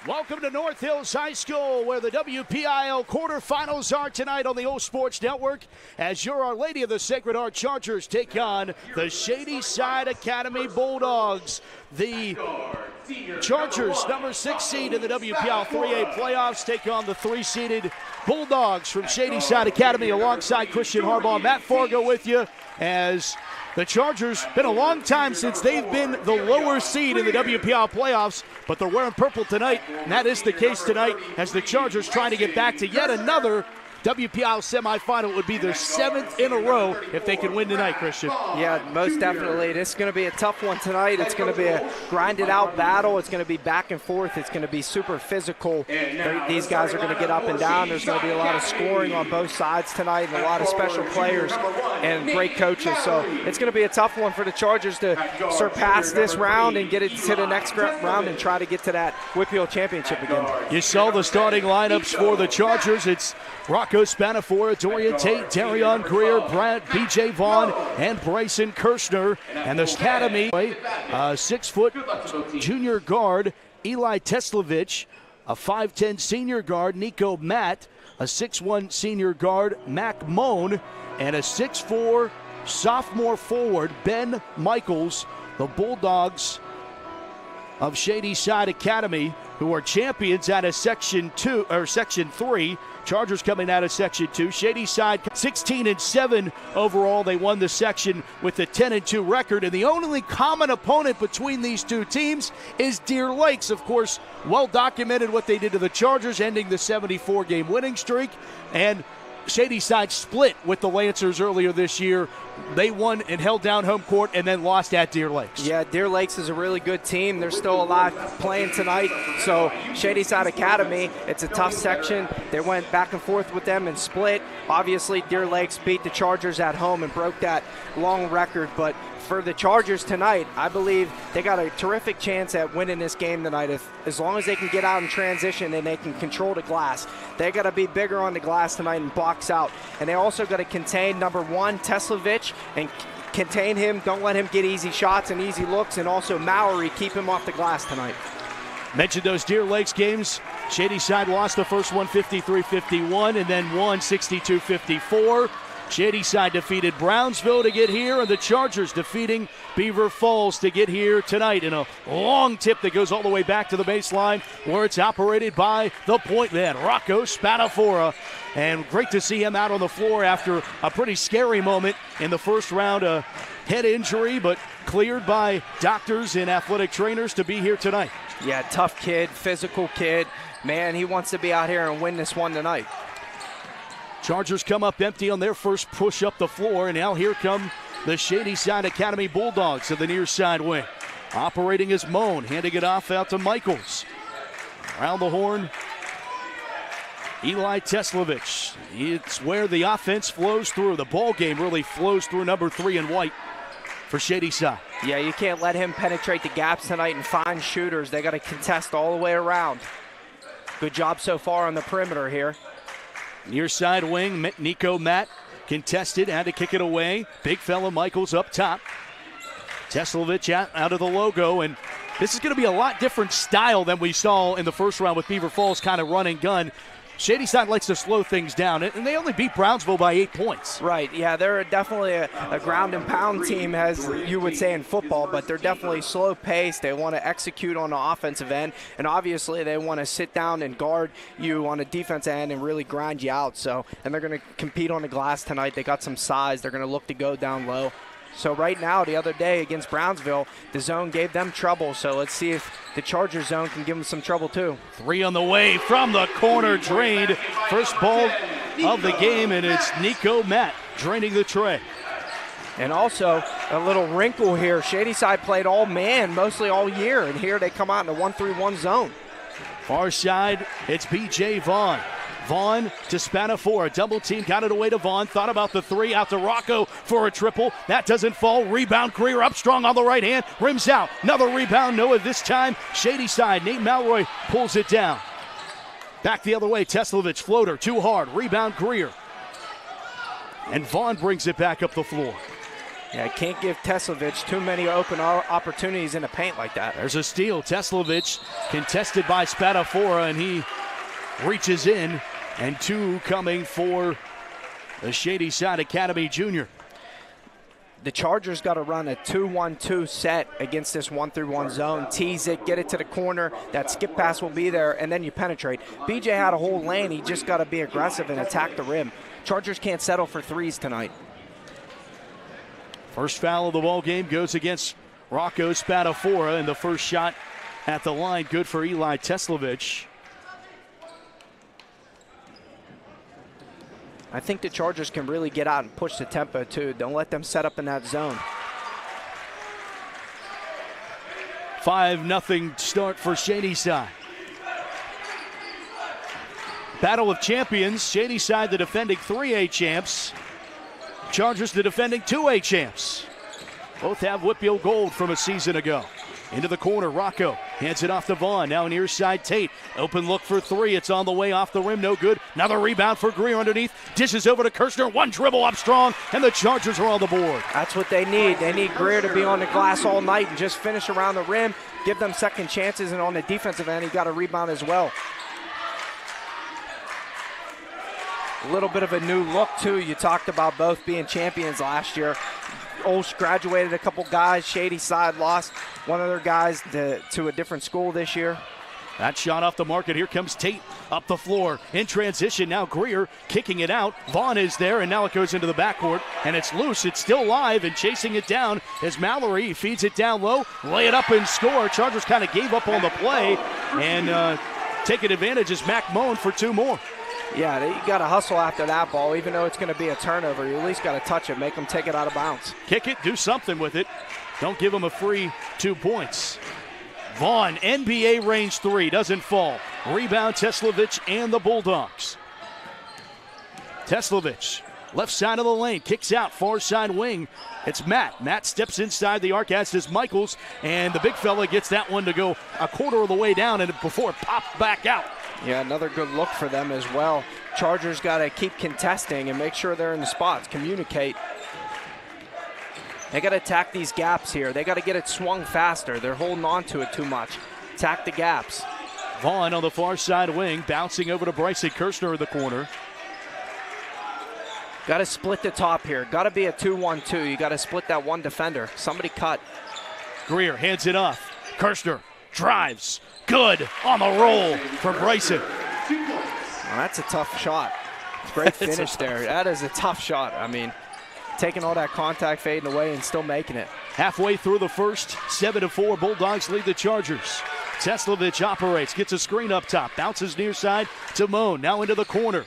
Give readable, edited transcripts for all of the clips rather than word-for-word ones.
Welcome to North Hills High School, where the WPIAL quarterfinals are tonight on the O Sports Network, as your Our Lady of the Sacred Heart Chargers take on the Shady Side Academy Bulldogs. The Chargers, number 6 seed in the WPIAL 3A playoffs, take on the 3-seeded Bulldogs from Shady Side Academy, alongside Christian Harbaugh. Matt Fargo with you, as the Chargers, been a long time since they've been the lower seed in the WPIAL playoffs, but they're wearing purple tonight, and that is the case tonight as the Chargers trying to get back to yet another WPIAL semifinal. Would be their 7th in a row if they can win tonight, Christian. Yeah, most definitely. This is going to be a tough one tonight. It's going to be a grinded-out battle. It's going to be back and forth. It's going to be super physical. These guys are going to get up and down. There's going to be a lot of scoring on both sides tonight, and a lot of special players and great coaches. So it's going to be a tough one for the Chargers to surpass this round and get it to the next round and try to get to that WPIAL championship again. You saw the starting lineups for the Chargers. It's Rocco Spanafora, Dorian Tate, Darion Greer, B.J. Vaughn, and Bryson Kirshner. And the Academy, a 6-foot junior guard, Eli Teslovich, a 5'10 senior guard, Nico Matt, a 6'1 senior guard, Mac Moan, and a 6'4 sophomore forward, Ben Michaels. The Bulldogs of Shady Side Academy, who are champions out of Section 3. Chargers coming out of Section 2. Shady Side 16-7 overall. They won the section with a 10-2 record, and the only common opponent between these two teams is Deer Lakes. Of course, well documented what they did to the Chargers, ending the 74-game winning streak, and Shady Side split with the Lancers earlier this year. They won and held down home court and then lost at Deer Lakes. Yeah, Deer Lakes is a really good team. They're still alive playing tonight. So Shady Side Academy, it's a tough section. They went back and forth with them and split. Obviously, Deer Lakes beat the Chargers at home and broke that long record. But for the Chargers tonight, I believe they got a terrific chance at winning this game tonight. As long as they can get out in transition and they can control the glass. They got to be bigger on the glass tonight and box out. And they also got to contain number 1, Teslovich, and contain him. Don't let him get easy shots and easy looks. And also Mallory, keep him off the glass tonight. Mentioned those Deer Lakes games. Shady Side lost the first one 53-51 and then won 62-54. Shady Side defeated Brownsville to get here, and the Chargers defeating Beaver Falls to get here tonight in a long tip that goes all the way back to the baseline, where it's operated by the point man, Rocco Spanafora. And great to see him out on the floor after a pretty scary moment in the first round, a head injury, but cleared by doctors and athletic trainers to be here tonight. Yeah, tough kid, physical kid. Man, he wants to be out here and win this one tonight. Chargers come up empty on their first push up the floor, and now here come the Shady Side Academy Bulldogs to the near side wing. Operating as Moan, handing it off out to Michaels. Around the horn, Eli Teslovich. It's where the offense flows through. The ball game really flows through number 3 in white for Shady Side. Yeah, you can't let him penetrate the gaps tonight and find shooters. They got to contest all the way around. Good job so far on the perimeter here. Near side wing, Nico Matt contested, had to kick it away. Big fella Michaels up top. Teslovich out of the logo, and this is going to be a lot different style than we saw in the first round with Beaver Falls kind of run and gun. Shady Side likes to slow things down, and they only beat Brownsville by 8 points. Right, yeah, they're definitely a ground and pound team, as you would say in football, but they're definitely slow paced. They want to execute on the offensive end, and obviously they want to sit down and guard you on the defensive end and really grind you out. So, and they're going to compete on the glass tonight. They got some size. They're going to look to go down low. So right now, the other day against Brownsville, the zone gave them trouble. So let's see if the Charger zone can give them some trouble too. 3 on the way from the corner, drained. First ball of the game, and it's Nico Matt draining the tray. And also a little wrinkle here. Shady Side played all man mostly all year, and here they come out in a 1-3-1 zone. Far side, it's B.J. Vaughn. Vaughn to Spanafora. Double team, got it away to Vaughn. Thought about the 3, out to Rocco for a triple. That doesn't fall. Rebound, Greer up strong on the right hand. Rims out. Another rebound. Noah this time. Shady Side. Nate Malroy pulls it down. Back the other way. Teslovich floater. Too hard. Rebound, Greer. And Vaughn brings it back up the floor. Yeah, can't give Teslovich too many open opportunities in the paint like that. There's a steal. Teslovich contested by Spadafora, and he reaches in, and 2 coming for the Shady Side Academy junior. The Chargers got to run a 2-1-2 set against this 1-3-1 zone. Tease it, get it to the corner. That skip pass will be there, and then you penetrate. BJ had a whole lane. He just got to be aggressive and attack the rim. Chargers can't settle for threes tonight. First foul of the ball game goes against Rocco Spadafora, and the first shot at the line good for Eli Teslovich. I think the Chargers can really get out and push the tempo too. Don't let them set up in that zone. 5-0 start for Shady Side. Battle of champions. Shady Side the defending 3A champs. Chargers the defending 2A champs. Both have WPIAL gold from a season ago. Into the corner, Rocco hands it off to Vaughn. Now near side, Tate. Open look for 3. It's on the way off the rim, no good. Another rebound for Greer underneath. Dishes over to Kirshner. 1 dribble up strong, and the Chargers are on the board. That's what they need. They need Greer to be on the glass all night and just finish around the rim, give them second chances, and on the defensive end, he got a rebound as well. A little bit of a new look, too. You talked about both being champions last year. OLSH graduated a couple guys. Shady Side lost one of their guys to a different school this year. That shot off the market. Here comes Tate up the floor. In transition, now Greer kicking it out. Vaughn is there, and now it goes into the backcourt, and it's loose. It's still live, and chasing it down is Mallory. He feeds it down low, lay it up and score. Chargers kind of gave up on the play, and taking advantage is Mac Moan for 2 more. Yeah, you got to hustle after that ball. Even though it's going to be a turnover, you at least got to touch it, make them take it out of bounds. Kick it, do something with it. Don't give them a free 2 points. Vaughn, NBA range 3, doesn't fall. Rebound, Teslovich and the Bulldogs. Teslovich, left side of the lane, kicks out, far side wing. It's Matt. Matt steps inside the arc, as does Michaels, and the big fella gets that one to go a quarter of the way down, and before it popped back out. Yeah, another good look for them as well. Chargers got to keep contesting and make sure they're in the spots, communicate. They got to attack these gaps here. They got to get it swung faster. They're holding on to it too much. Attack the gaps. Vaughn on the far side wing, bouncing over to Bryson Kirshner in the corner. Got to split the top here. Got to be a 2-1-2. You got to split that one defender. Somebody cut. Greer hands it off. Kirshner drives. Good on the roll for Bryson. Well, that's a tough shot. Great finish there. That is a tough shot. I mean, taking all that contact, fading away, and still making it. Halfway through the first, 7-4, Bulldogs lead the Chargers. Teslovich operates, gets a screen up top, bounces near side to Moan, now into the corner.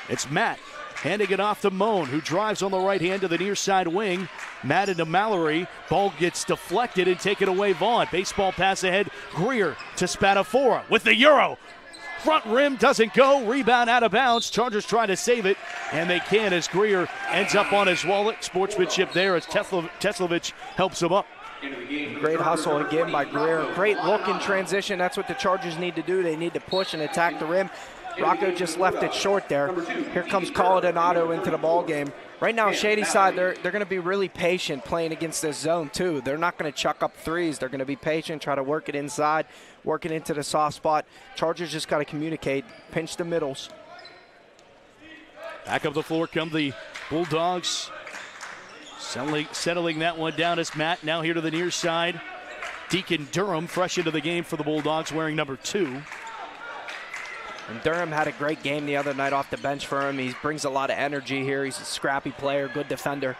It's Matt handing it off to Moan, who drives on the right hand to the near side wing. Matt into Mallory. Ball gets deflected and taken away Vaughn. Baseball pass ahead. Greer to Spadafora with the Euro. Front rim doesn't go. Rebound out of bounds. Chargers try to save it, and they can as Greer ends up on his wallet. Sportsmanship there as Teslovich helps him up. Great hustle again by Greer. Great look in transition. That's what the Chargers need to do. They need to push and attack the rim. Rocco just left it short there. Here comes Coladonado into the ball game. Right now, Shady Side, they're going to be really patient playing against this zone, too. They're not going to chuck up threes. They're going to be patient, try to work it inside, work it into the soft spot. Chargers just got to communicate, pinch the middles. Back up the floor come the Bulldogs. Settling that one down is Matt. Now here to the near side. Deacon Durham fresh into the game for the Bulldogs, wearing number 2. And Durham had a great game the other night off the bench for him. He brings a lot of energy here. He's a scrappy player, good defender.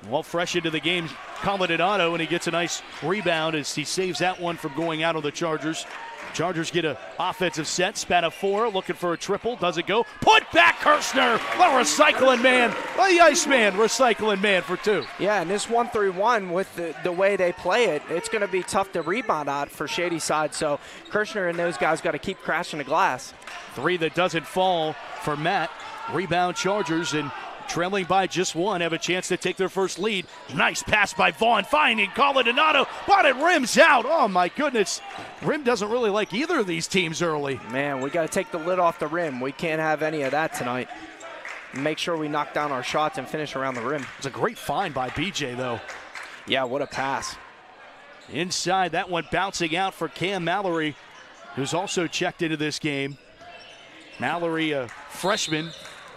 Well, fresh into the game, Coladonado, and he gets a nice rebound as he saves that one from going out on the Chargers. Chargers get an offensive set. Spadafora looking for a triple. Doesn't go. Put back Kirshner. The recycling man. The Iceman recycling man for 2. Yeah, and this 1-3-1 with the way they play it, it's going to be tough to rebound out for Shady Side. So Kirshner and those guys got to keep crashing the glass. 3 that doesn't fall for Matt. Rebound Chargers, and trailing by just 1, have a chance to take their first lead. Nice pass by Vaughn, finding Coladonado, but it rims out. Oh my goodness. Rim doesn't really like either of these teams early. Man, we got to take the lid off the rim. We can't have any of that tonight. make sure we knock down our shots and finish around the rim. It's a great find by BJ, though. Yeah, what a pass. Inside, that one bouncing out for Cam Mallory, who's also checked into this game. Mallory, a freshman,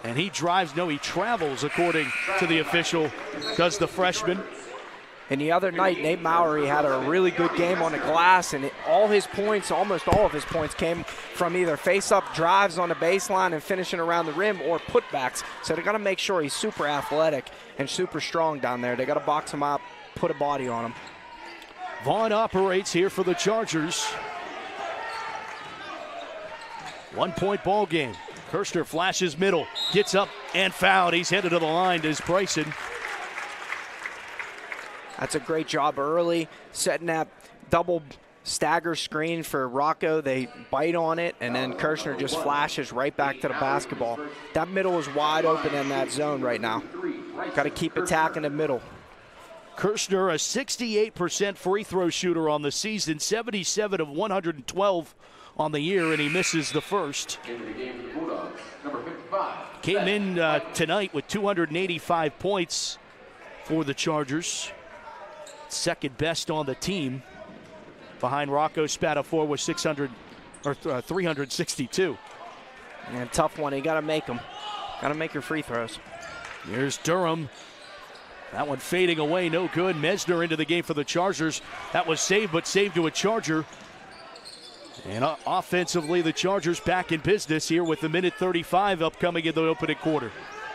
and he drives, no, he travels, according to the official, does the freshman. And the other night, Nate Mallory had a really good game on the glass, and all his points, almost all of his points, came from either face-up drives on the baseline and finishing around the rim or putbacks. So they got to make sure he's super athletic and super strong down there. They got to box him up, put a body on him. Vaughn operates here for the Chargers. 1-point ball game. Kirshner flashes middle, gets up and fouled. He's headed to the line as Bryson. That's a great job early, setting that double stagger screen for Rocco. They bite on it, and then Kirshner just flashes right back to the basketball. That middle is wide open in that zone right now. Got to keep attacking the middle. Kirshner, a 68% free throw shooter on the season, 77 of 112 on the year, and he misses the first. Came in tonight with 285 points for the Chargers. Second best on the team, behind Rocco Spatafor with 362. And tough one. You got to make them. Got to make your free throws. Here's Durham. That one fading away, no good. Mesner into the game for the Chargers. That was saved, but saved to a Charger. And offensively, the Chargers back in business here with the minute 35 upcoming in the opening quarter.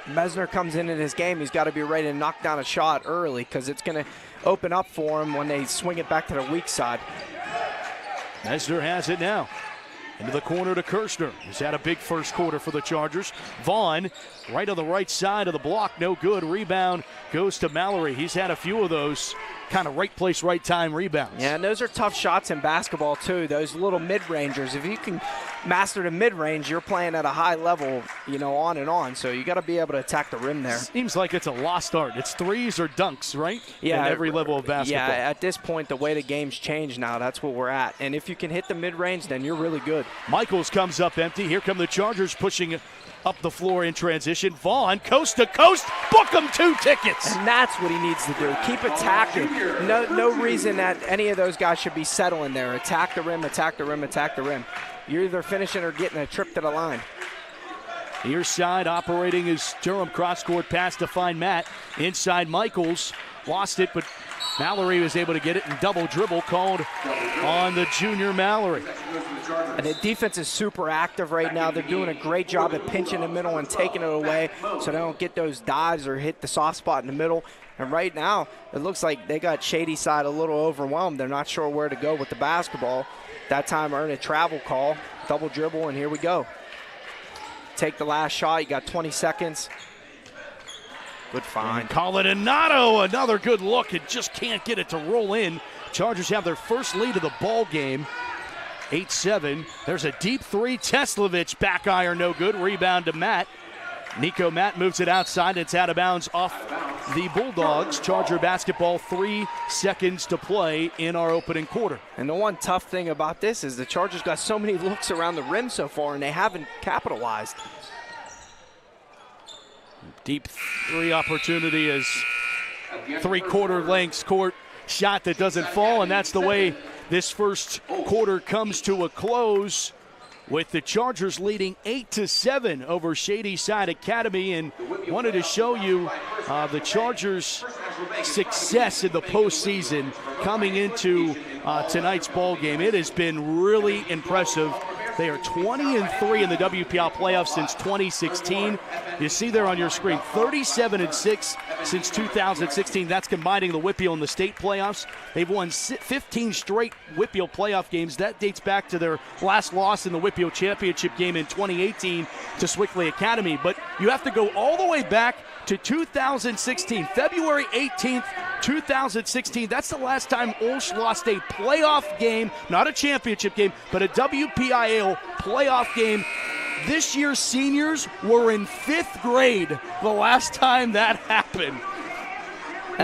Mesner comes in his game. He's got to be ready to knock down a shot early because it's going to open up for him when they swing it back to the weak side. Mesner has it now. Into the corner to Kirshner. He's had a big first quarter for the Chargers. Vaughn, right on the right side of the block, no good. Rebound goes to Mallory. He's had a few of those kind of right place, right time rebounds. Yeah, and those are tough shots in basketball too, those little mid-rangers. If you can master the mid-range, you're playing at a high level, on and on. So you got to be able to attack the rim there. Seems like it's a lost art. It's threes or dunks, right? Yeah. At every level of basketball. Yeah, at this point, the way the game's changed now, that's what we're at. And if you can hit the mid-range, then you're really good. Michaels comes up empty. Here come the Chargers pushing up the floor in transition. Vaughn, coast to coast, book him 2 tickets. And that's what he needs to do. Keep attacking. No reason that any of those guys should be settling there. Attack the rim, attack the rim, attack the rim. You're either finishing or getting a trip to the line. Near side operating is Durham. Cross-court pass to find Matt. Inside Michaels. Lost it, but Mallory was able to get it, and double dribble called on the junior Mallory. And the defense is super active right now. They're doing a great job at pinching the middle and taking it away so they don't get those dives or hit the soft spot in the middle. And right now, it looks like they got Shady side a little overwhelmed. They're not sure where to go with the basketball. That time earned a travel call, double dribble, and here we go. Take the last shot. You got 20 seconds. Good find. Colinado, another good look. It just can't get it to roll in. Chargers have their first lead of the ball game. 8-7. There's a deep three. Teslavich back iron, no good. Rebound to Matt. Nico Matt moves it outside. It's out of bounds off the Bulldogs. Charger basketball, 3 seconds to play in our opening quarter. And the one tough thing about this is the Chargers got so many looks around the rim so far, and they haven't capitalized. Deep three opportunity is 3/4 lengths court shot that doesn't fall, and that's the way this first quarter comes to a close, with the Chargers leading 8-7 over Shady Side Academy. And wanted to show you the Chargers' success in the postseason coming into tonight's ball game. It has been really impressive. They are 20-3 in the WPIAL playoffs since 2016. You see there on your screen, 37-6 since 2016. That's combining the WPIAL and the state playoffs. They've won 15 straight WPIAL playoff games. That dates back to their last loss in the WPIAL championship game in 2018 to Swickley Academy. But you have to go all the way back to 2016, February 18th, 2016. That's the last time OLSH lost a playoff game, not a championship game, but a WPIAL playoff game. This year's seniors were in 5th grade the last time that happened.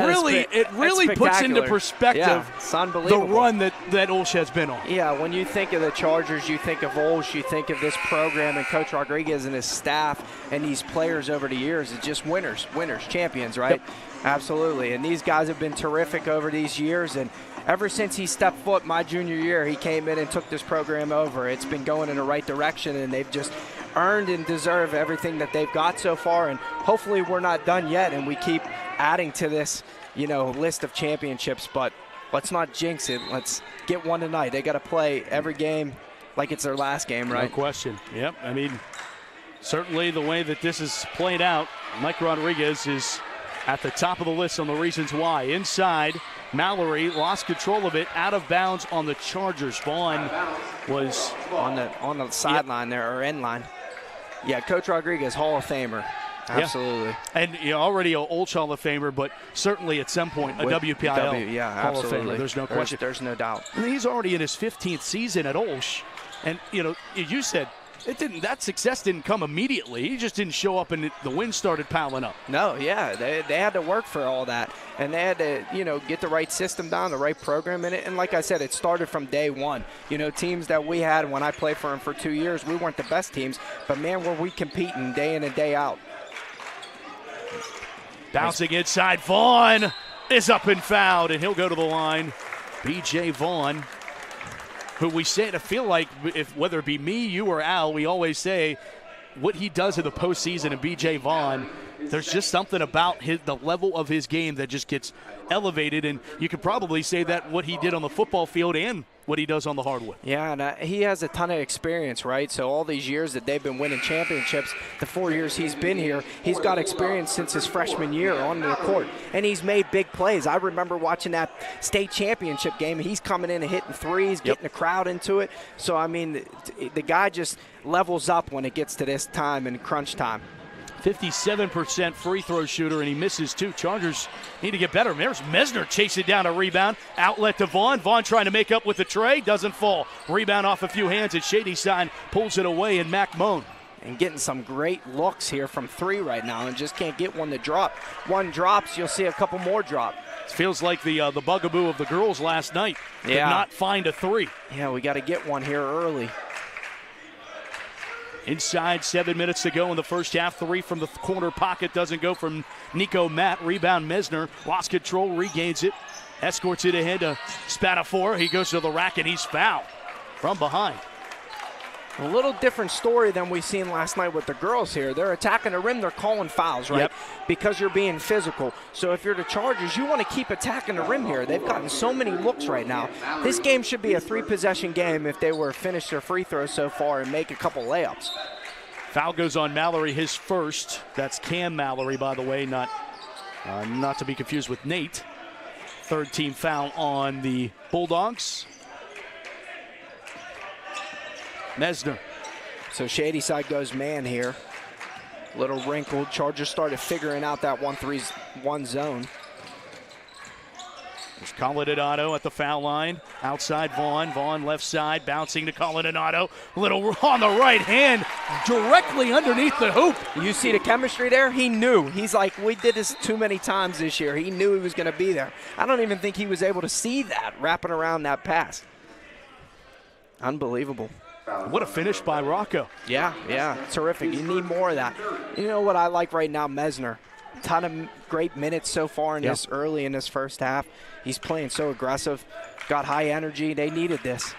It really puts into perspective it's unbelievable. the run that OLSH has been on. Yeah, when you think of the Chargers, you think of OLSH, you think of this program and Coach Rodriguez and his staff and these players over the years. It's just winners, champions, right? Yep. Absolutely. And these guys have been terrific over these years. And ever since he stepped foot my junior year, he came in and took this program over. It's been going in the right direction, and they've just earned and deserve everything that they've got so far. And hopefully we're not done yet, and we keep adding to this, list of championships. But let's not jinx it. Let's get one tonight. They got to play every game like it's their last game, right? No question. Yep. I mean, certainly the way that this is played out, Mike Rodriguez is at the top of the list on the reasons why. Inside, Mallory lost control of it, out of bounds on the Chargers. Vaughn was on the sideline there, or end line. Yeah, Coach Rodriguez, Hall of Famer. Absolutely. Yeah. And already an OLSH Hall of Famer, but certainly at some point a WPIAL Hall of Famer. There's no question. There's no doubt. And he's already in his 15th season at OLSH. And, you said that success didn't come immediately. He just didn't show up and the wins started piling up. No, yeah. They had to work for all that. And they had to, get the right system down, the right program in it. And like I said, it started from day one. Teams that we had when I played for them for 2 years, we weren't the best teams. But, man, were we competing day in and day out. Bouncing inside, Vaughn is up and fouled, and he'll go to the line. B.J. Vaughn, who we say to feel like, whether it be me, you, or Al, we always say what he does in the postseason, and B.J. Vaughn, there's just something about the level of his game that just gets elevated, and you could probably say that what he did on the football field and what he does on the hardwood. Yeah, and he has a ton of experience, right? So all these years that they've been winning championships, the 4 years he's been here, he's got experience since his freshman year on the court, and he's made big plays. I remember watching that state championship game. He's coming in and hitting threes, getting the crowd into it. So, I mean, the guy just levels up when it gets to this time and crunch time. 57% free throw shooter, and he misses two. Chargers need to get better. There's Mesner chasing down a rebound. Outlet to Vaughn. Vaughn trying to make up with the tray. Doesn't fall. Rebound off a few hands, and Shady side pulls it away, and Mac Moan. And getting some great looks here from three right now, and just can't get one to drop. One drops, you'll see a couple more drop. It feels like the bugaboo of the girls last night. Could not find a three. Yeah, we got to get one here early. Inside, 7 minutes to go in the first half. Three from the corner pocket doesn't go from Nico Matt. Rebound Mesner. Lost control, regains it. Escorts it ahead to Spatafor. He goes to the rack and he's fouled from behind. A little different story than we seen last night with the girls here. They're attacking the rim, they're calling fouls, right? Yep. Because you're being physical. So if you're the Chargers, you want to keep attacking the rim here. They've gotten so many looks right now. This game should be a three-possession game if they were to finish their free throws so far and make a couple layups. Foul goes on Mallory, his first. That's Cam Mallory, by the way, not to be confused with Nate. Third team foul on the Bulldogs. Mesner. So Shady side goes man here. Little wrinkled. Chargers started figuring out that 1-3-1 zone. There's Colinado at the foul line. Outside Vaughn. Vaughn left side, bouncing to Colinado. Little on the right hand, directly underneath the hoop. You see the chemistry there? He knew. He's like, we did this too many times this year. He knew he was going to be there. I don't even think he was able to see that wrapping around that pass. Unbelievable. What a finish by Rocco. Yeah, terrific. You need more of that. You know what I like right now, Mesner. A ton of great minutes so far in this early in this first half. He's playing so aggressive, got high energy. They needed this.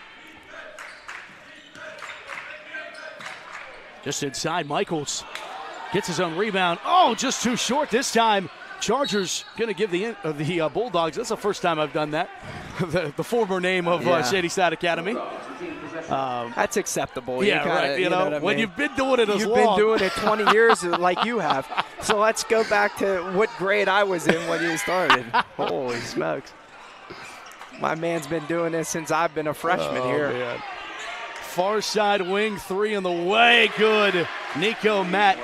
Just inside, Michaels gets his own rebound. Oh, just too short this time. Chargers going to give the Bulldogs. That's the first time I've done that. the former name of Shady Side Academy. That's acceptable. Yeah, right. You know what I mean? When you've been doing it as long. You've been doing it 20 years like you have. So let's go back to what grade I was in when you started. Holy smokes. My man's been doing this since I've been a freshman here. Man. Far side wing, three in the way. Good. Nico Matt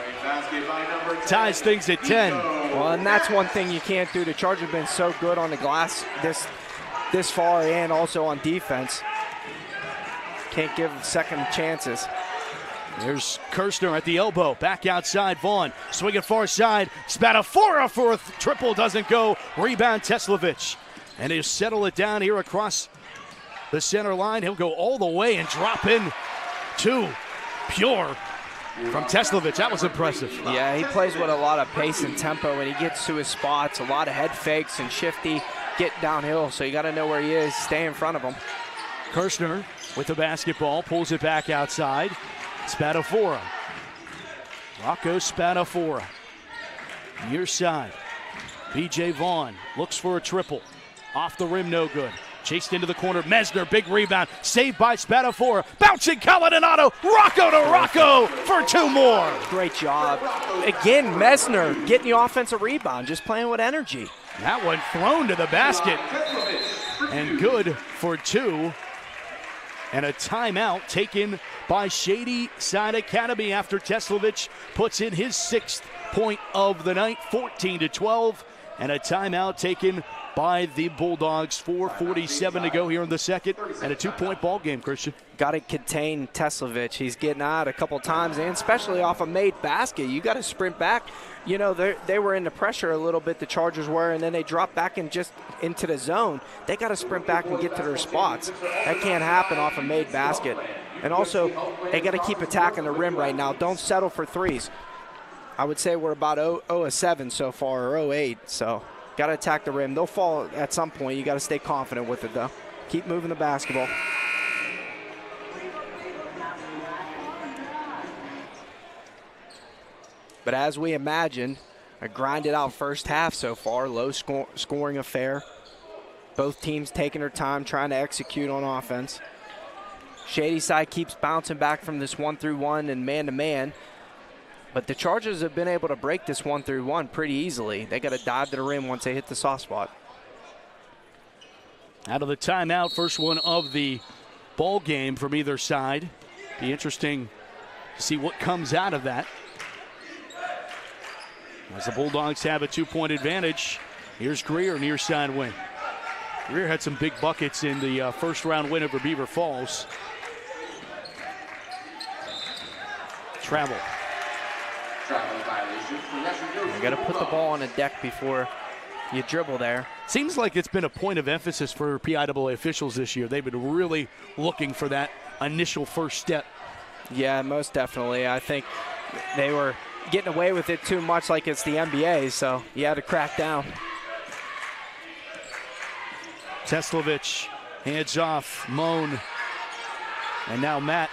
ties things at 10. Well, and that's one thing you can't do. The Chargers have been so good on the glass this far and also on defense. Can't give second chances. There's Kirshner at the elbow, back outside, Vaughn, swinging far side, Spadafora for a triple, doesn't go, rebound Teslovich. And he'll settle it down here across the center line. He'll go all the way and drop in two, pure from Teslovich. That was impressive. Yeah, he plays with a lot of pace and tempo, and he gets to his spots, a lot of head fakes and shifty, get downhill, so you got to know where he is, stay in front of him. Kirshner with the basketball, pulls it back outside. Spadafora. Rocco Spadafora. Near side. B.J. Vaughn looks for a triple. Off the rim, no good. Chased into the corner. Mesner, big rebound. Saved by Spadafora. Bouncing Caladinato. Rocco to Rocco for two more. Great job. Again, Mesner getting the offensive rebound, just playing with energy. That one thrown to the basket. And good for two. And a timeout taken by Shady Side Academy after Teslovich puts in his 6th point of the night, 14-12. And a timeout taken by the Bulldogs. 4:47 to go here in the second, and a 2-point ball game, Christian. Got to contain Teslovich. He's getting out a couple times, and especially off a made basket. You got to sprint back. You know, they were in the pressure a little bit, the Chargers were, and then they dropped back and just into the zone. They got to sprint back and get to their spots. That can't happen off a made basket. And also, they got to keep attacking the rim right now. Don't settle for threes. I would say we're about 0-7 so far, or 0-8, so got to attack the rim. They'll fall at some point. You got to stay confident with it, though. Keep moving the basketball. But as we imagined, a grinded out first half so far, low scoring affair. Both teams taking their time trying to execute on offense. Shady Side keeps bouncing back from this 1-through-1 and man-to-man. But the Chargers have been able to break this 1-through-1 pretty easily. They got to dive to the rim once they hit the soft spot. Out of the timeout, first one of the ball game from either side. Be interesting to see what comes out of that. As the Bulldogs have a 2-point advantage, here's Greer near side wing. Greer had some big buckets in the first round win over Beaver Falls. Travel. You got to put the ball on the deck before you dribble there. Seems like it's been a point of emphasis for PIAA officials this year. They've been really looking for that initial first step. Yeah, most definitely. I think they were getting away with it too much like it's the NBA, so you had to crack down. Teslovich, hands off, Moan, and now Matt.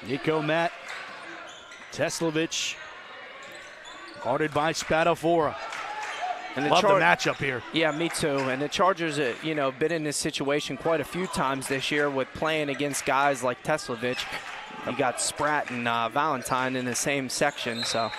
Nico Matt, Teslovich, guarded by Spadafora. And love the matchup here. Yeah, me too. And the Chargers, been in this situation quite a few times this year with playing against guys like Teslovich. You got Spratt and Valentine in the same section, so.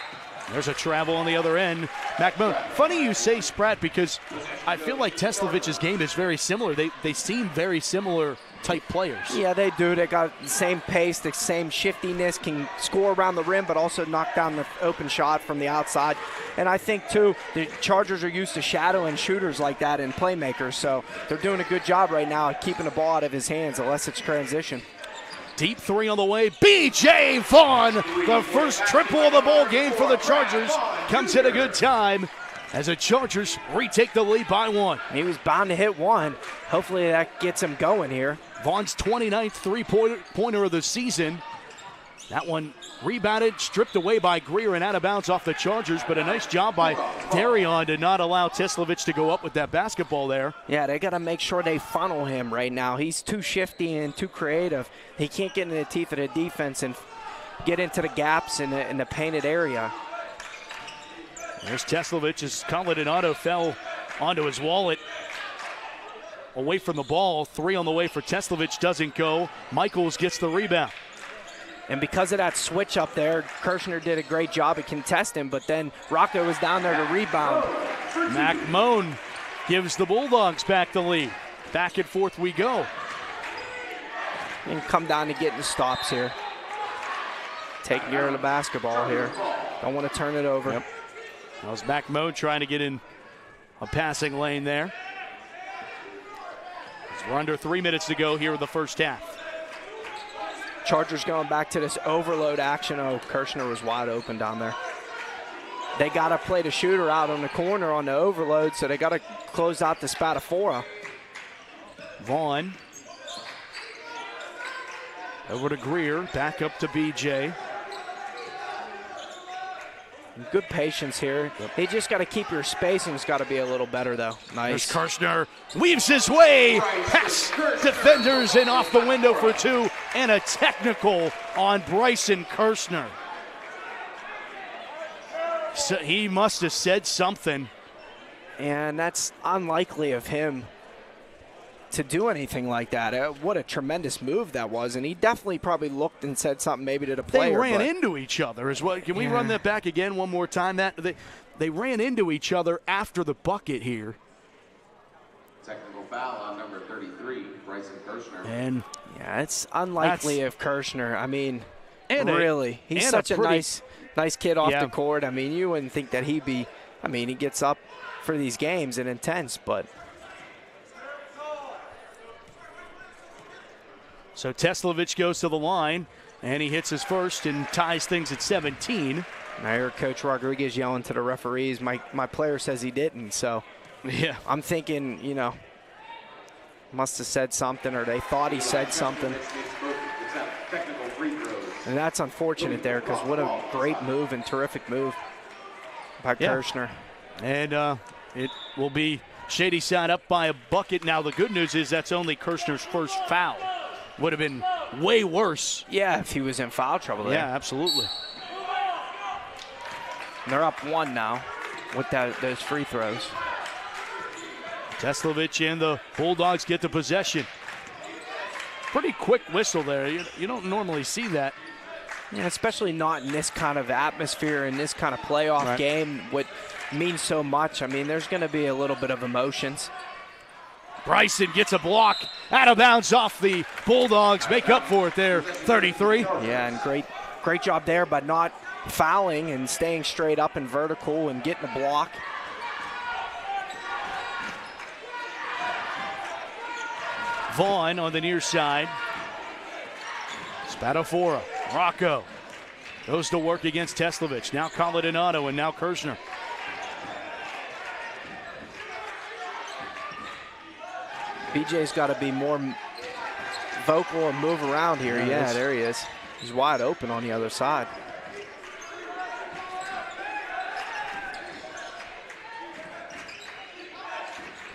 There's a travel on the other end. McMillan. Funny you say Spratt because I feel like Teslovich's game is very similar. They seem very similar type players. Yeah, they do. They got the same pace, the same shiftiness, can score around the rim, but also knock down the open shot from the outside. And I think, too, the Chargers are used to shadowing shooters like that and playmakers, so they're doing a good job right now at keeping the ball out of his hands unless it's transition. Deep three on the way. B.J. Vaughn, the first triple of the ball game for the Chargers, comes at a good time as the Chargers retake the lead by one. He was bound to hit one. Hopefully that gets him going here. Vaughn's 29th three-pointer of the season. That one rebounded, stripped away by Greer and out of bounds off the Chargers, but a nice job by Darion to not allow Teslovich to go up with that basketball there. Yeah, they got to make sure they funnel him right now. He's too shifty and too creative. He can't get in the teeth of the defense and get into the gaps in the painted area. There's Teslovich as Caladinato fell onto his wallet. Away from the ball, three on the way for Teslovich, doesn't go. Michaels gets the rebound. And because of that switch up there, Kirshner did a great job at contesting, but then Rocco was down there to rebound. Mac Moan gives the Bulldogs back the lead. Back and forth we go. And come down to getting the stops here. Taking care of the basketball here. Don't want to turn it over. Yep. That was Mac Moan trying to get in a passing lane there. So we're under 3 minutes to go here in the first half. Chargers going back to this overload action. Oh, Kirshner was wide open down there. They got to play the shooter out on the corner on the overload, so they got to close out the Spatafora. Vaughn over to Greer, back up to BJ. Good patience here. They just got to keep your spacing's got to be a little better, though. Nice. There's Kirshner, weaves his way past defenders and off the window for two, and a technical on Bryson Kirshner. So he must have said something. And that's unlikely of him to do anything like that. What a tremendous move that was. And he definitely probably looked and said something maybe to the player. They ran into each other as well. Can we run that back again one more time? They ran into each other after the bucket here. Technical foul on number 33, Bryson Kirshner. And yeah, it's unlikely of Kirshner. I mean, really, he's such a nice kid off the court. I mean, you wouldn't think that he'd be, I mean, he gets up for these games and intense, but. So Teslovich goes to the line, and he hits his first and ties things at 17. I heard Coach Rodriguez yelling to the referees, my player says he didn't, so yeah, I'm thinking, you know, must have said something, or they thought he said something. And that's unfortunate there, because what a great move and terrific move by Kirshner. And it will be Shady side up by a bucket. Now the good news is that's only Kirshner's first foul. Would have been way worse. Yeah, if he was in foul trouble there. Yeah, absolutely. And they're up one now with those free throws. Teslovich and the Bulldogs get the possession. Pretty quick whistle there. You don't normally see that. Yeah, especially not in this kind of atmosphere, in this kind of playoff game, what means so much. I mean, there's going to be a little bit of emotions. Bryson gets a block out of bounds off the Bulldogs. Make up for it there, 33. Yeah, and great job there, but not fouling and staying straight up and vertical and getting a block. Vaughn on the near side. Spatafora, Rocco goes to work against Teslovich. Now Colodinato and now Kirshner. BJ's got to be more vocal and move around here. Yeah, there he is. He's wide open on the other side.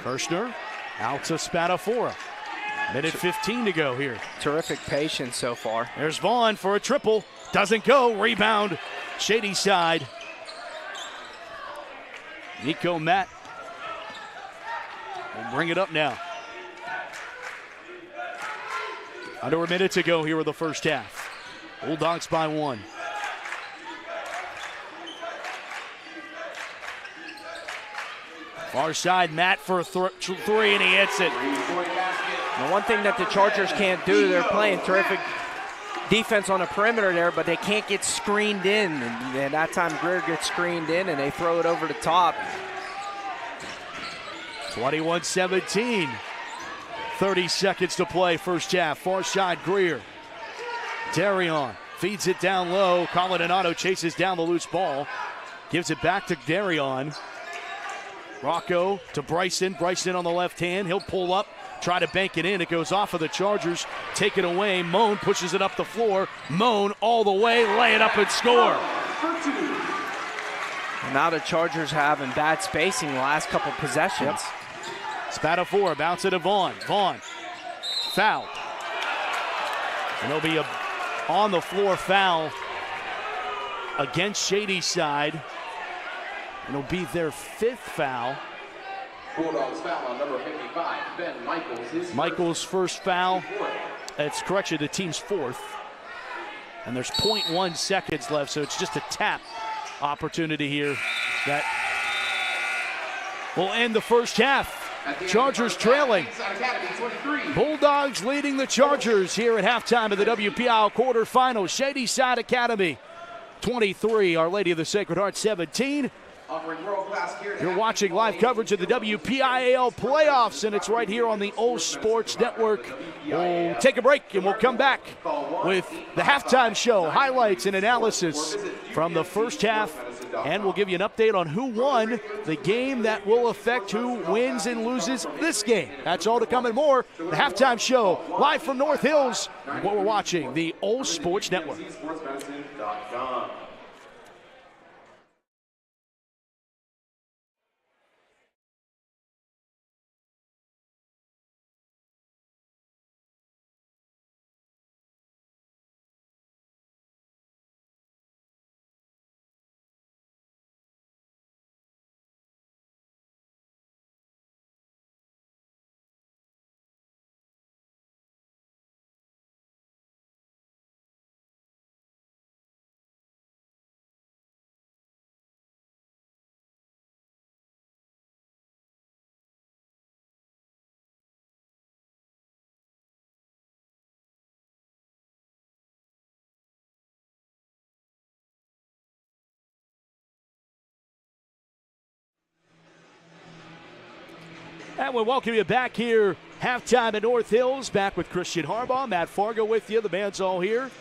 Kirshner out to Spatafora. Minute 15 to go here. Terrific patience so far. There's Vaughn for a triple. Doesn't go. Rebound. Shady side. Nico Matt will bring it up now. Under a minute to go here in the first half. Bulldogs by one. Far side, Matt for a three, and he hits it. The one thing that the Chargers can't do, they're playing terrific defense on the perimeter there, but they can't get screened in. And that time Greer gets screened in, and they throw it over the top. 21-17. 30 seconds to play, first half. Far side, Greer. Darion feeds it down low. Colodinato chases down the loose ball. Gives it back to Darion. Rocco to Bryson. Bryson on the left hand. He'll pull up, try to bank it in. It goes off of the Chargers. Take it away. Moan pushes it up the floor. Moan all the way. Lay it up and score. And now the Chargers having bad spacing the last couple possessions. Spatafora, bounce it to Vaughn. Vaughn, foul. And there'll be a on-the-floor foul against Shady's side. And it'll be their fifth foul. Bulldogs foul on number 55, Ben Michaels. Michaels' first foul. It's correction, the team's fourth. And there's 0.1 seconds left, so it's just a tap opportunity here that will end the first half. Chargers trailing. Bulldogs leading the Chargers here at halftime of the WPIAL quarterfinals. Shady Side Academy 23, Our Lady of the Sacred Heart 17. You're watching live coverage of the WPIAL playoffs, and it's right here on the OLSH Sports Network. We'll take a break, and we'll come back with the halftime show, highlights and analysis from the first half, and we'll give you an update on who won the game that will affect who wins and loses this game. That's all to come and more. The halftime show, live from North Hills, what we're watching, the OLSH Sports Network. And we'll welcome you back here, halftime at North Hills, back with Christian Harbaugh, Matt Fargo with you. The band's all here.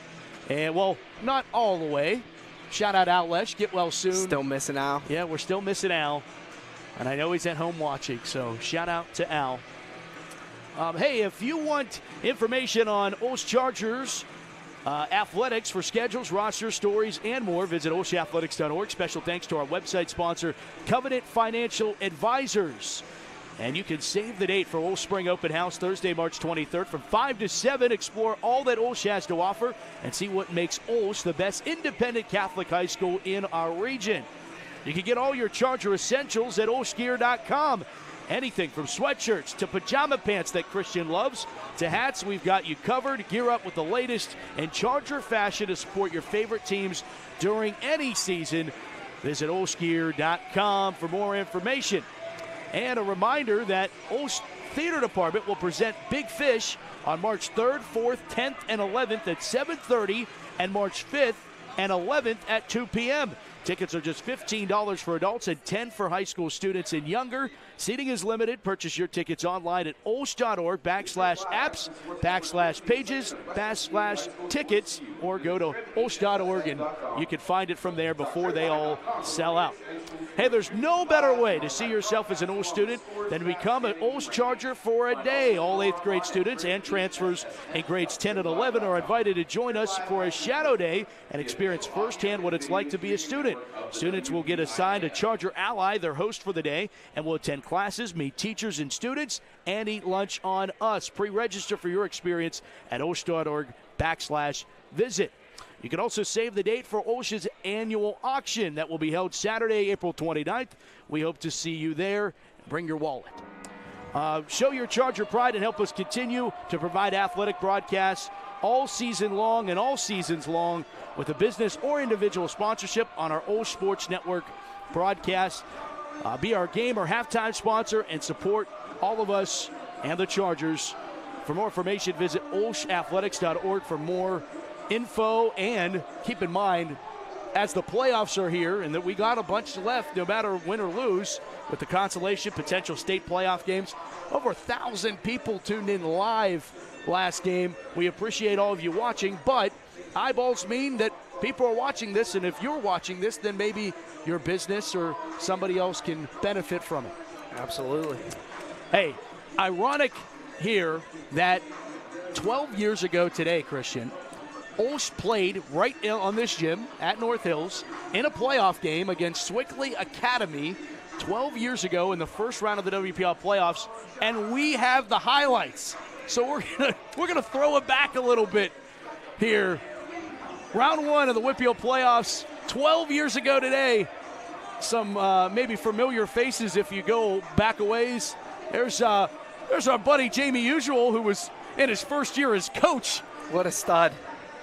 And, well, not all the way. Shout out OLSH. Get well soon. Still missing Al. Yeah, we're still missing Al. And I know he's at home watching, so shout out to Al. Hey, if you want information on OLSH Chargers athletics for schedules, roster stories, and more, visit olshathletics.org. Special thanks to our website sponsor, Covenant Financial Advisors. And you can save the date for OLSH Spring Open House Thursday, March 23rd from 5 to 7. Explore all that OLSH has to offer and see what makes OLSH the best independent Catholic high school in our region. You can get all your Charger essentials at olshgear.com. Anything from sweatshirts to pajama pants that Christian loves to hats, we've got you covered. Gear up with the latest in Charger fashion to support your favorite teams during any season. Visit olshgear.com for more information. And a reminder that OLSH Theater Department will present Big Fish on March 3rd, 4th, 10th, and 11th at 7:30 and March 5th and 11th at 2 p.m. Tickets are just $15 for adults and $10 for high school students and younger. Seating is limited. Purchase your tickets online at olsh.org/apps/pages/tickets or go to olsh.org and you can find it from there before they all sell out. Hey, there's no better way to see yourself as an OLSH student than to become an OLSH Charger for a day. All 8th grade students and transfers in grades 10 and 11 are invited to join us for a shadow day and experience firsthand what it's like to be a student. Students will get assigned a Charger ally, their host for the day, and will attend classes, meet teachers and students, and eat lunch on us. Pre-register for your experience at olsh.org/visit. You can also save the date for OLSH's annual auction that will be held Saturday, April 29th. We hope to see you there. Bring your wallet. Show your Charger pride and help us continue to provide athletic broadcasts all season long and all seasons long with a business or individual sponsorship on our OLSH Sports Network broadcast. Be our game or halftime sponsor and support all of us and the Chargers. For more information, visit olshathletics.org for more info. And keep in mind, as the playoffs are here and that we got a bunch left no matter win or lose with the consolation potential state playoff games, over 1,000 people tuned in live last game. We appreciate all of you watching, but eyeballs mean that people are watching this, and if you're watching this, then maybe your business or somebody else can benefit from it. Absolutely. Hey, ironic here that 12 years ago today, Christian, OLSH played right on this gym at North Hills in a playoff game against Swickley Academy 12 years ago in the first round of the WPIAL playoffs, and we have the highlights. So we're gonna throw it back a little bit here. Round one of the WPIAL playoffs 12 years ago today. Some maybe familiar faces if you go back a ways. There's our buddy Jamie Usual, who was in his first year as coach. What a stud.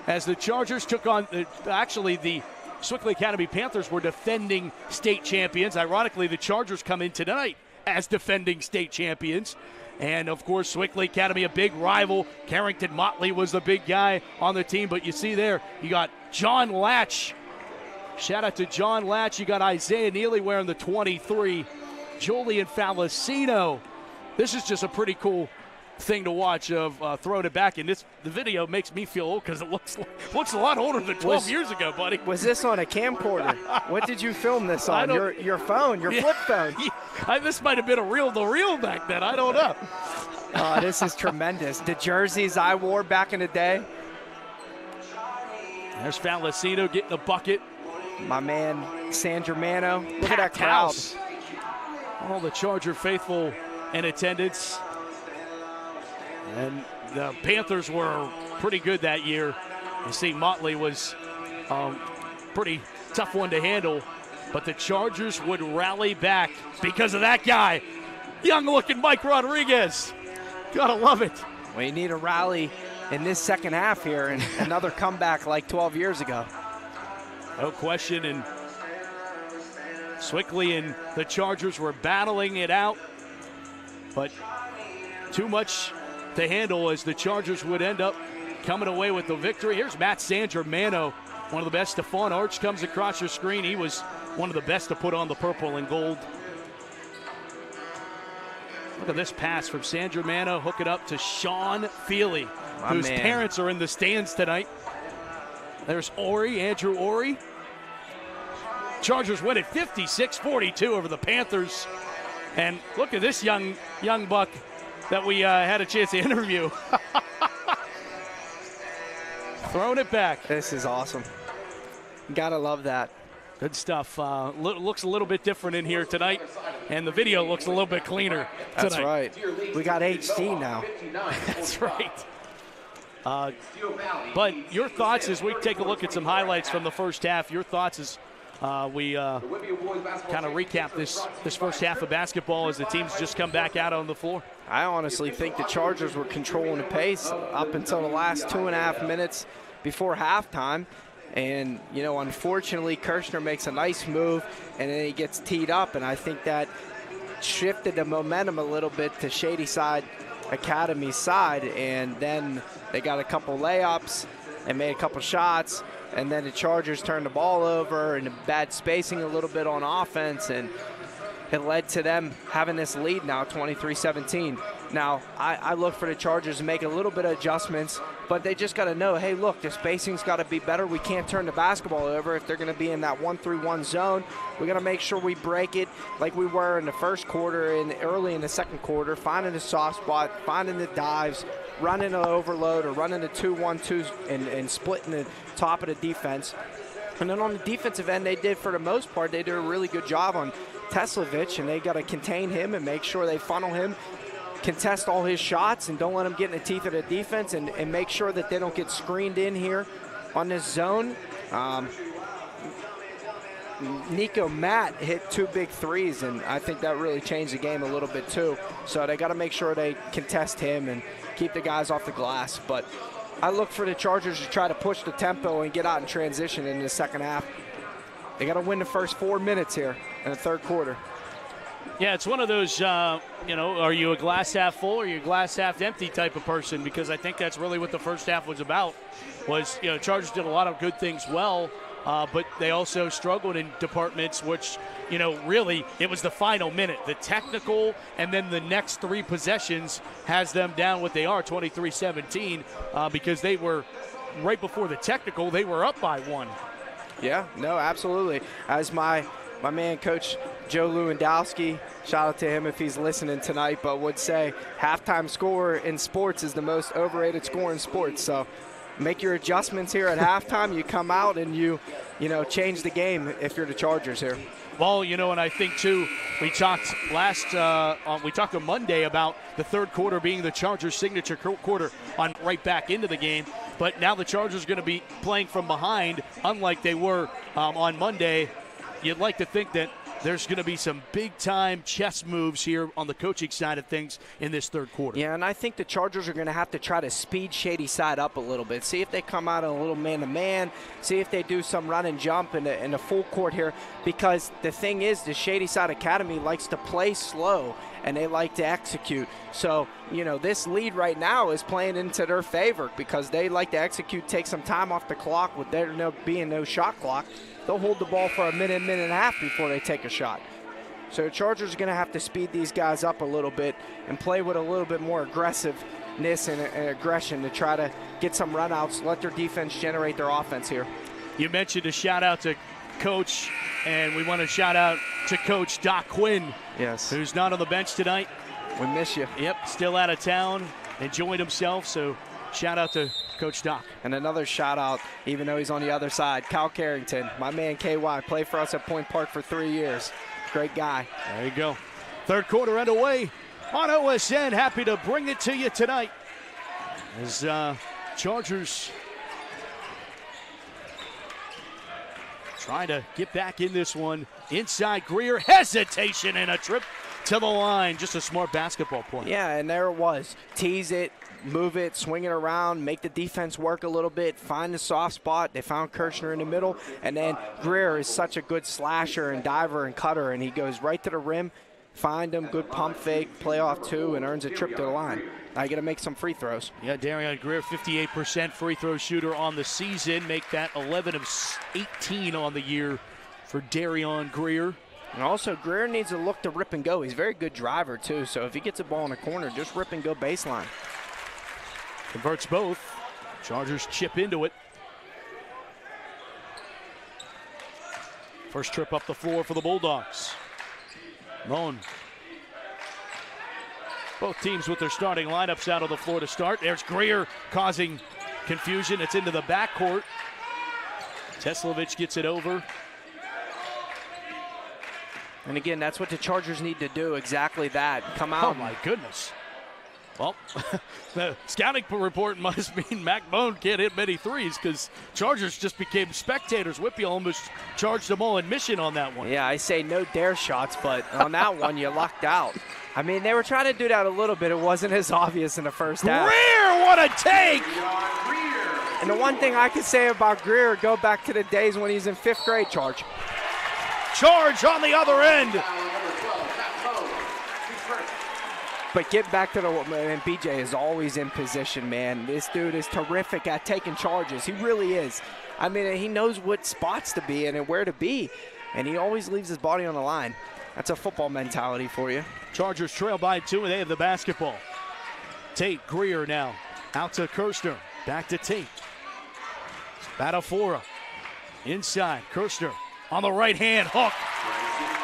As the Chargers took on, the Swickley Academy Panthers were defending state champions. Ironically, the Chargers come in tonight as defending state champions. And, of course, Swickley Academy, a big rival. Carrington Motley was the big guy on the team. But you see there, you got John Latch Shout out to John Latch. You got Isaiah Neely wearing the 23. Julian Falasino. This is just a pretty cool thing to watch of throwing it back. And the video makes me feel old because it looks a lot older than 12 years ago, buddy. Was this on a camcorder? What did you film this on? Your phone, your flip phone? This might have been a reel-to-reel back then. I don't know. This is tremendous. The jerseys I wore back in the day. There's Falasino getting the bucket. My man, San Germano. Look at that crowd. All the Charger faithful in attendance. And the Panthers were pretty good that year. You see, Motley was pretty tough one to handle. But the Chargers would rally back because of that guy. Young-looking Mike Rodriguez. Gotta love it. We need a rally in this second half here and another comeback like 12 years ago. No question, and Swickley and the Chargers were battling it out, but too much to handle as the Chargers would end up coming away with the victory. Here's Matt San Germano, one of the best. Stephon Arch comes across your screen. He was one of the best to put on the purple and gold. Look at this pass from San Germano, hook it up to Sean Feely, whose parents are in the stands tonight. There's Andrew Ori. Chargers win it 56-42 over the Panthers. And look at this young buck that we had a chance to interview. Throwing it back. This is awesome. Gotta love that. Good stuff. Looks a little bit different in here tonight, and the video looks a little bit cleaner tonight. That's right. We got HD now. That's right. But your thoughts as we take a look at some highlights from the first half, your thoughts as we kind of recap this first half of basketball as the teams just come back out on the floor? I honestly think the Chargers were controlling the pace up until the last 2.5 minutes before halftime. And, you know, unfortunately, Kirshner makes a nice move, and then he gets teed up. And I think that shifted the momentum a little bit to Shady side, Academy's side. And then they got a couple layups and made a couple shots. And then the Chargers turned the ball over and bad spacing a little bit on offense. And it led to them having this lead now, 23-17. Now, I look for the Chargers to make a little bit of adjustments, but they just got to know, hey, look, the spacing's got to be better. We can't turn the basketball over if they're going to be in that 1-3-1 zone. We got to make sure we break it like we were in the first quarter and early in the second quarter, finding the soft spot, finding the dives, running an overload or running the 2-1-2 and splitting the top of the defense. And then on the defensive end, they did, for the most part, they did a really good job on Teslavich, and they got to contain him and make sure they funnel him, contest all his shots, and don't let him get in the teeth of the defense, and make sure that they don't get screened in here on this zone. Nico Matt hit 2 big threes, and I think that really changed the game a little bit too. So they got to make sure they contest him and keep the guys off the glass. But I look for the Chargers to try to push the tempo and get out in transition in the second half. They got to win the first 4 minutes here in the third quarter. Yeah, it's one of those, are you a glass half full or are you a glass half empty type of person? Because I think that's really what the first half was about. Chargers did a lot of good things well, but they also struggled in departments which, really it was the final minute. The technical and then the next 3 possessions has them down what they are, 23-17, because they were, right before the technical, they were up by 1. Yeah, no, absolutely. As my man, Coach Joe Lewandowski, shout out to him if he's listening tonight, but would say halftime score in sports is the most overrated score in sports. So make your adjustments here at halftime. You come out and you change the game if you're the Chargers here. Well, and I think, too, we talked on Monday about the third quarter being the Chargers' signature quarter on right back into the game. But now the Chargers are going to be playing from behind, unlike they were on Monday. You'd like to think that there's going to be some big-time chess moves here on the coaching side of things in this third quarter. Yeah, and I think the Chargers are going to have to try to speed Shady side up a little bit. See if they come out in a little man-to-man. See if they do some run and jump in the full court here. Because the thing is, the Shady side Academy likes to play slow and they like to execute. So, you know, this lead right now is playing into their favor because they like to execute, take some time off the clock. With there being no shot clock, they'll hold the ball for a minute, minute and a half before they take a shot. So the Chargers are going to have to speed these guys up a little bit and play with a little bit more aggressiveness and aggression to try to get some runouts, let their defense generate their offense here. You mentioned a shout out to Coach, and we want to shout out to Coach Doc Quinn. Yes. Who's not on the bench tonight. We miss you. Yep, still out of town, enjoyed himself, so shout out to Coach Doc. And another shout out, even though he's on the other side, Cal Carrington, my man KY, played for us at Point Park for 3 years. Great guy. There you go. Third quarter underway on OSN. Happy to bring it to you tonight as Chargers trying to get back in this one. Inside Greer, hesitation and a trip to the line. Just a smart basketball play. Yeah, and there it was. Tease it, move it, swing it around, make the defense work a little bit, find the soft spot. They found Kirshner in the middle, and then Greer is such a good slasher and diver and cutter, and he goes right to the rim, find him, good pump fake, play off two, and earns a trip to the line. Now you got to make some free throws. Yeah, Darion Greer, 58% free throw shooter on the season. Make that 11 of 18 on the year for Darion Greer. And also, Greer needs to look to rip and go. He's a very good driver, too, so if he gets a ball in the corner, just rip and go baseline. Converts both. Chargers chip into it. First trip up the floor for the Bulldogs. Moan. Both teams with their starting lineups out on the floor to start. There's Greer causing confusion. It's into the backcourt. Teslovich gets it over. And again, that's what the Chargers need to do, exactly that. Come out. Oh, my goodness. Well, the scouting report must mean Mac Bone can't hit many threes because Chargers just became spectators. WPIAL almost charged them all admission on that one. Yeah, I say no dare shots, but on that one, you lucked out. I mean, they were trying to do that a little bit. It wasn't as obvious in the first half. Greer, what a take! And the one thing I can say about Greer, go back to the days when he's in 5th grade, Charge. Charge on the other end. But get back to the, and BJ is always in position, man. This dude is terrific at taking charges. He really is. I mean, he knows what spots to be in and where to be, and he always leaves his body on the line. That's a football mentality for you. Chargers trail by 2, and they have the basketball. Tate, Greer now. Out to Kirshner. Back to Tate. Batafora. Inside. Kirshner on the right hand. Hook.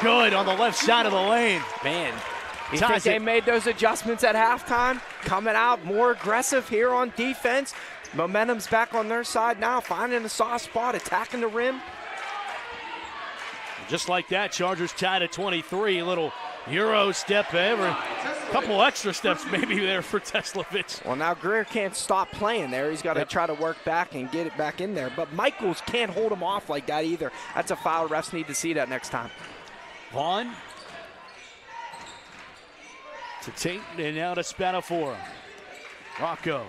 Good on the left side of the lane. Man. You think they made those adjustments at halftime? Coming out more aggressive here on defense. Momentum's back on their side now, finding the soft spot, attacking the rim. Just like that, Chargers tied at 23. A little Euro step, a couple extra steps maybe there for Teslovich. Well, now Greer can't stop playing there. He's got to try to work back and get it back in there. But Michaels can't hold him off like that either. That's a foul. Refs need to see that next time. Vaughn. To Tate and now to Spadafora. Rocco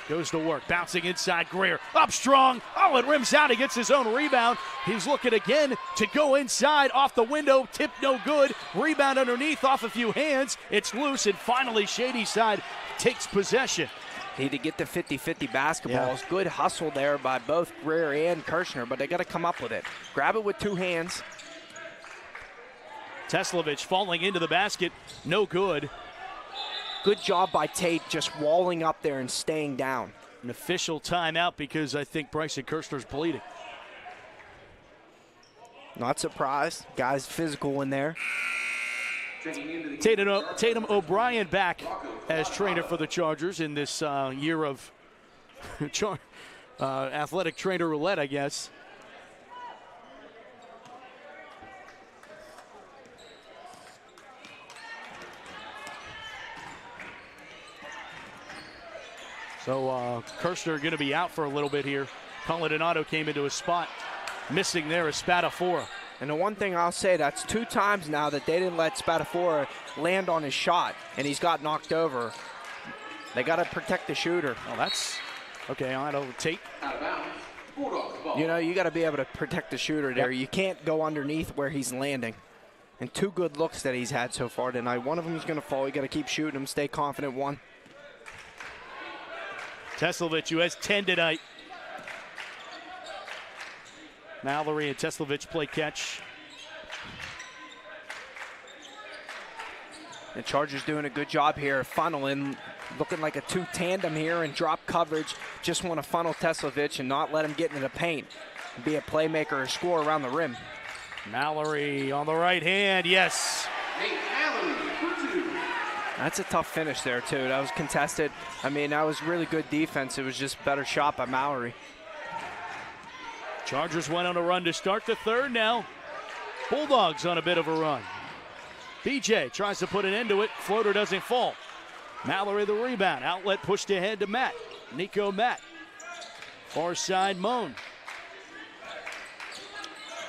goes to work, bouncing inside Greer. Up strong. Oh, it rims out. He gets his own rebound. He's looking again to go inside, off the window. Tip no good. Rebound underneath off a few hands. It's loose, and finally Shady side takes possession. Need to get the 50-50 basketballs. Yeah. Good hustle there by both Greer and Kirshner, but they got to come up with it. Grab it with 2 hands. Teslovich falling into the basket. No good. Good job by Tate just walling up there and staying down. An official timeout because I think Bryson Kirshner's bleeding. Not surprised. Guy's physical in there. Tatum O'Brien back as trainer for the Chargers in this year of athletic trainer roulette, I guess. So Kirshner going to be out for a little bit here. Polidonado came into his spot. Missing there is Spadafora. And the one thing I'll say, that's 2 times now that they didn't let Spadafora land on his shot, and he's got knocked over. They got to protect the shooter. Oh, that's okay. I'll take. You know, you got to be able to protect the shooter there. Yep. You can't go underneath where he's landing. and 2 good looks that he's had so far tonight. One of them is going to fall. You got to keep shooting him, stay confident. One. Teslovich, who has 10 tonight. Mallory and Teslovich play catch. The Chargers doing a good job here, funneling, looking like a 2 tandem here and drop coverage. Just want to funnel Teslovich and not let him get into the paint. Be a playmaker or score around the rim. Mallory on the right hand, yes. That's a tough finish there, too. That was contested. I mean, that was really good defense. It was just a better shot by Mallory. Chargers went on a run to start the third now. Bulldogs on a bit of a run. BJ tries to put an end to it. Floater doesn't fall. Mallory the rebound. Outlet pushed ahead to Matt. Nico Matt. Far side Moan.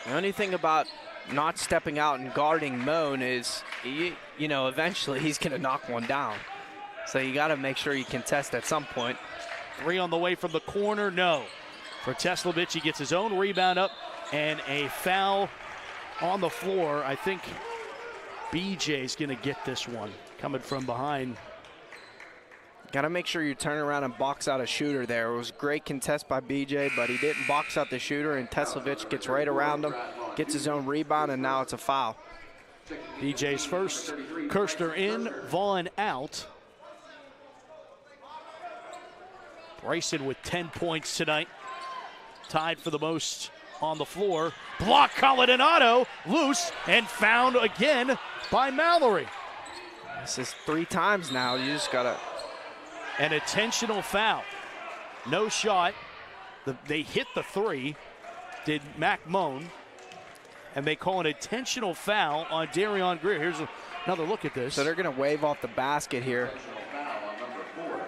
The only thing about not stepping out and guarding Moan is, you know, eventually he's going to knock one down. So you got to make sure you contest at some point. 3 on the way from the corner, no. For Teslovich, he gets his own rebound up and a foul on the floor. I think BJ's going to get this one coming from behind. Got to make sure you turn around and box out a shooter there. It was a great contest by BJ, but he didn't box out the shooter, and Teslovich gets right around him, gets his own rebound, and now it's a foul. BJ's first. Kirshner in, Vaughn out. Bryson with 10 points tonight. Tied for the most on the floor. Block Coladinato, loose and found again by Mallory. This is 3 times now. You just got to... An intentional foul. No shot. They hit the 3, did Mac Moan, and they call an intentional foul on Darion Greer. Here's another look at this. So they're going to wave off the basket here.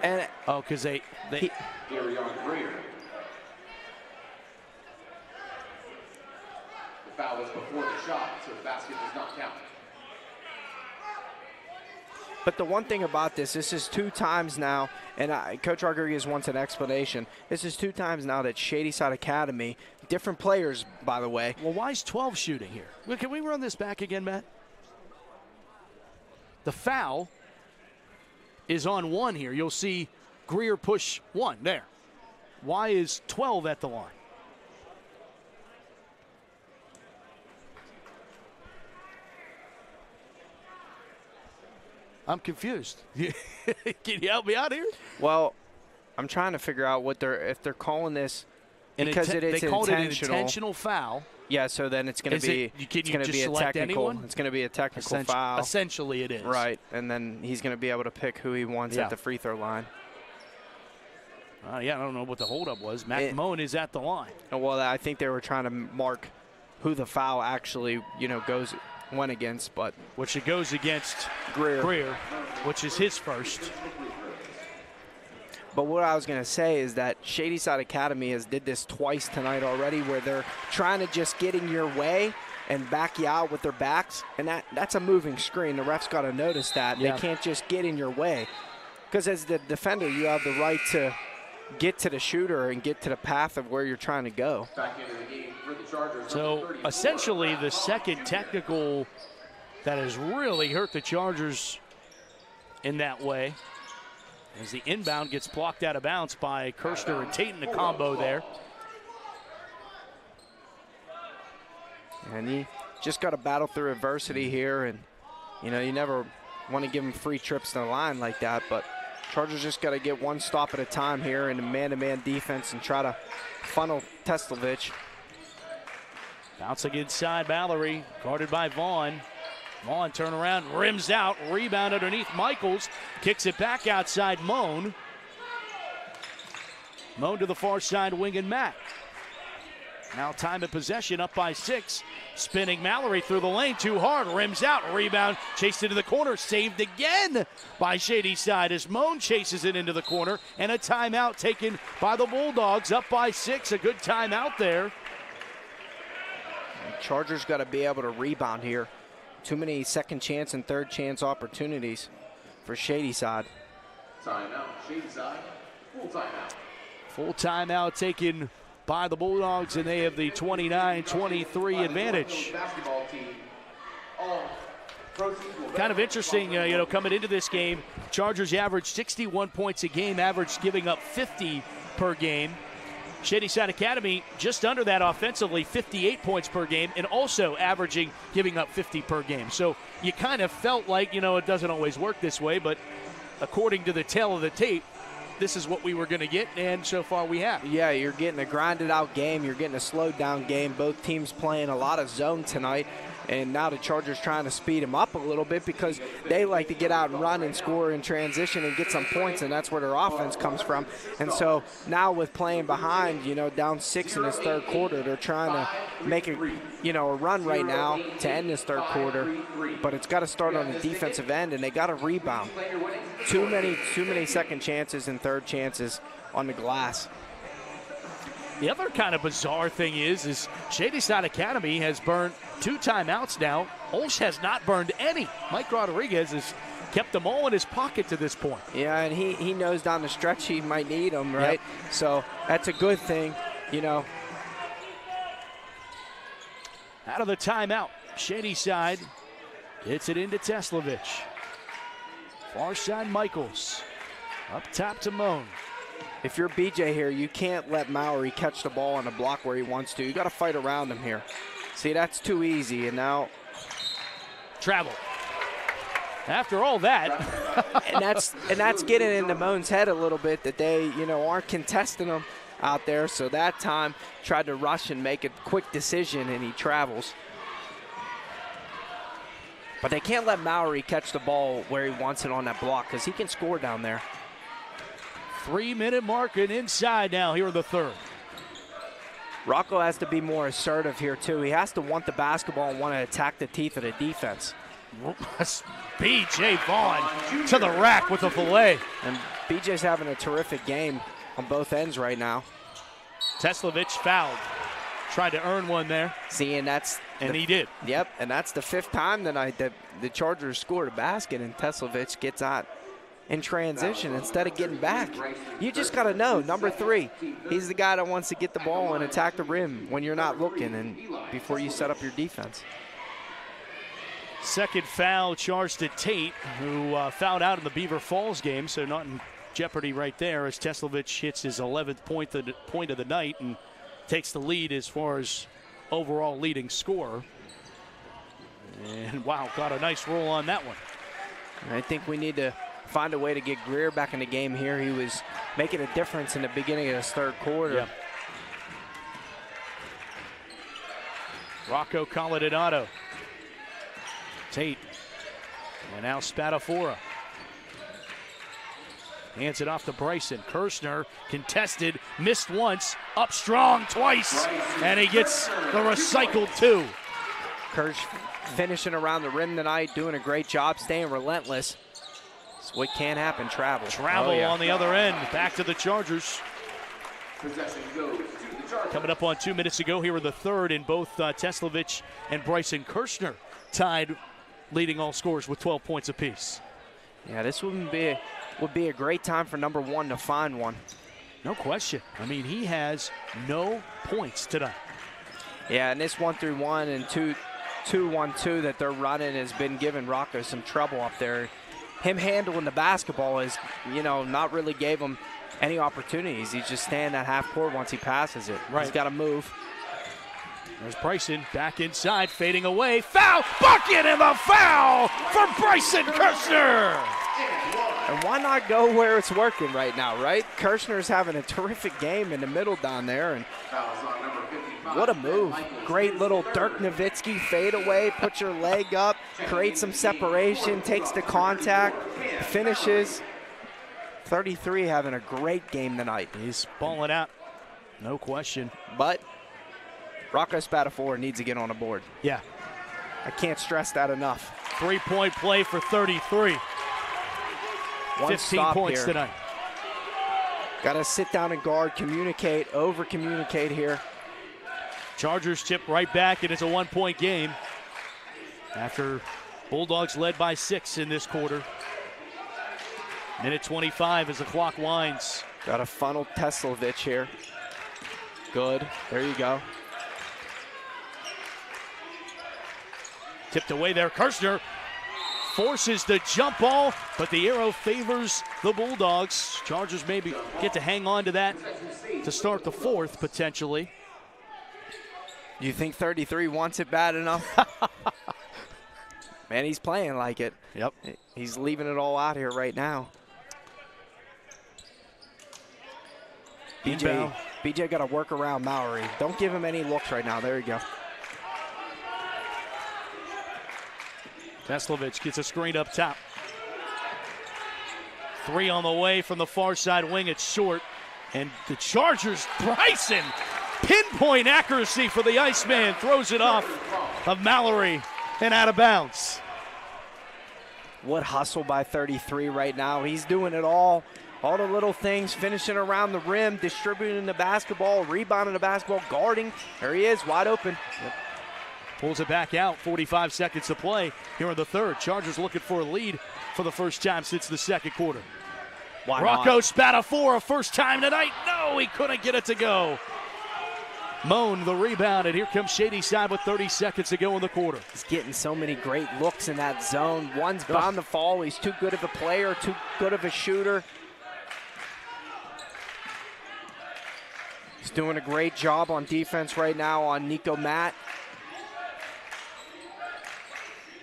And oh, because they Darion Greer. The foul was before the shot, so the basket does not count. But the one thing about this is 2 times now, and Coach Rodriguez wants an explanation. This is 2 times now that Shady Side Academy, different players, by the way. Well, why is 12 shooting here? Well, can we run this back again, Matt? The foul is on 1 here. You'll see Greer push 1 there. Why is 12 at the line? I'm confused. Can you help me out here? Well, I'm trying to figure out if they're calling this because they called it an intentional foul. Yeah, so then it's going to be a technical. It's going to be a technical foul. Essentially, it is. Right, and then he's going to be able to pick who he wants at the free throw line. Yeah, I don't know what the holdup was. Mac Moan is at the line. Well, I think they were trying to mark who the foul actually, went against, but which it goes against Greer, which is his first. But what I was going to say is that Shady Side Academy has did this twice tonight already, where they're trying to just get in your way and back you out with their backs, and that's a moving screen. The ref's got to notice that. Yeah. They can't just get in your way, because as the defender, you have the right to get to the shooter and get to the path of where you're trying to go. So essentially the second technical that has really hurt the Chargers in that way, as the inbound gets blocked out of bounds by Kirshner and Tate in the combo there. And he just got to battle through adversity here, and you never want to give him free trips to the line like that, but Chargers just got to get 1 stop at a time here in a man-to-man defense and try to funnel Teslovich. Bouncing inside Mallory, guarded by Vaughn. Vaughn turn around, rims out, rebound underneath Michaels, kicks it back outside Moan. Moan to the far side wing and Matt. Now time of possession up by 6. Spinning Mallory through the lane, too hard, rims out, rebound, chased into the corner, saved again by Shady Side as Moan chases it into the corner, and a timeout taken by the Bulldogs, up by 6, a good timeout there. Chargers got to be able to rebound here. Too many second chance and third chance opportunities for Shady Side. Timeout, Shady Side, full timeout. Full timeout taken by the Bulldogs, and they have the 29-23 advantage. Basketball team, Kind of interesting, coming into this game, Chargers averaged 61 points a game, averaged giving up 50 per game. Shady Side Academy just under that offensively, 58 points per game, and also averaging giving up 50 per game. So you kind of felt like, it doesn't always work this way, but according to the tale of the tape, this is what we were going to get, and so far we have. Yeah, you're getting a grinded-out game. You're getting a slowed-down game. Both teams playing a lot of zone tonight, and now the Chargers trying to speed them up a little bit because they like to get out and run and score in transition and get some points, and that's where their offense comes from. And so now with playing behind, down 6 in this third quarter, they're trying to make a run right now to end this third quarter, but it's got to start on the defensive end, and they got to rebound. Too many second chances and third chances on the glass. The other kind of bizarre thing is Shady Side Academy has burned 2 timeouts now. OLSH has not burned any. Mike Rodriguez has kept them all in his pocket to this point. Yeah, and he knows down the stretch he might need them, right? Yep. So that's a good thing, Out of the timeout, Shady Side gets it into Teslovich. Far side Michaels. Up top to Moan. If you're BJ here, you can't let Mowry catch the ball on the block where he wants to. You got to fight around him here. See, that's too easy, and now travel. After all that, and that's getting into Moan's head a little bit that they, aren't contesting him out there. So that time tried to rush and make a quick decision, and he travels. But they can't let Mowry catch the ball where he wants it on that block because he can score down there. 3-minute mark and inside now here in the third. Rocco has to be more assertive here too. He has to want the basketball and want to attack the teeth of the defense. B.J. Vaughn to the rack with the fillet. And B.J.'s having a terrific game on both ends right now. Teslovich fouled. Tried to earn one there. See, and he did. Yep, and that's the 5th time tonight that the Chargers scored a basket and Teslovich gets out in transition instead of getting back. You just got to know, number 3, he's the guy that wants to get the ball and attack the rim when you're not looking and before you set up your defense. Second foul charged to Tate, who fouled out in the Beaver Falls game, so not in jeopardy right there as Teslovich hits his 11th point of the night and takes the lead as far as overall leading scorer. And wow, got a nice roll on that one. I think we need to find a way to get Greer back in the game here. He was making a difference in the beginning of this third quarter. Yep. Rocco Colodinato. Tate. And now Spadafora. Hands it off to Bryson. Kirshner contested, missed once, up strong twice, and he gets the recycled 2. Kirsch finishing around the rim tonight, doing a great job, staying relentless. It's what can happen, travel. On the other end, back to the Chargers. Coming up on 2 minutes ago here in the third, and both Teslovich and Bryson Kirshner tied leading all scorers with 12 points apiece. Yeah, this would be a great time for number 1 to find one. No question. I mean, he has no points tonight. Yeah, and this 1-3-1 and 2-1-2 that they're running has been giving Rocco some trouble up there. Him handling the basketball is, not really gave him any opportunities. He's just standing at half court once he passes it. Right. He's got to move. There's Bryson back inside, fading away. Foul! Bucket and the foul for Bryson Kirshner! And why not go where it's working right now, right? Kirshner's having a terrific game in the middle down there. And what a move. Great little Dirk Nowitzki fadeaway, put your leg up, create some separation, takes the contact, finishes. 33 having a great game tonight. He's balling out, no question. But Rocco Spadafora needs to get on the board. Yeah. I can't stress that enough. 3-point play for 33. 15 points tonight. Got to sit down and guard, communicate, over-communicate here. Chargers tip right back, and it's a 1-point game after Bulldogs led by 6 in this quarter. Minute 25 as the clock winds. Got to funnel Teslovich here. Good. There you go. Tipped away there. Kirshner forces the jump ball, but the arrow favors the Bulldogs. Chargers maybe get to hang on to that to start the fourth, potentially. Do you think 33 wants it bad enough? Man, he's playing like it. Yep. He's leaving it all out here right now. BJ got to work around Mallory. Don't give him any looks right now. There you go. Teslovich gets a screen up top. 3 on the way from the far side wing. It's short. And the Chargers, Bryson, pinpoint accuracy for the Iceman. Throws it off of Mallory and out of bounds. What hustle by 33 right now. He's doing it all. All the little things, finishing around the rim, distributing the basketball, rebounding the basketball, guarding. There he is, wide open. Yep. Pulls it back out, 45 seconds to play here in the third. Chargers looking for a lead for the first time since the second quarter. Why Rocco not? Spatafora, first time tonight. No, he couldn't get it to go. Moan the rebound, and here comes Shady side with 30 seconds to go in the quarter. He's getting so many great looks in that zone. One's bound to fall. He's too good of a player, too good of a shooter. He's doing a great job on defense right now on Nico Matt.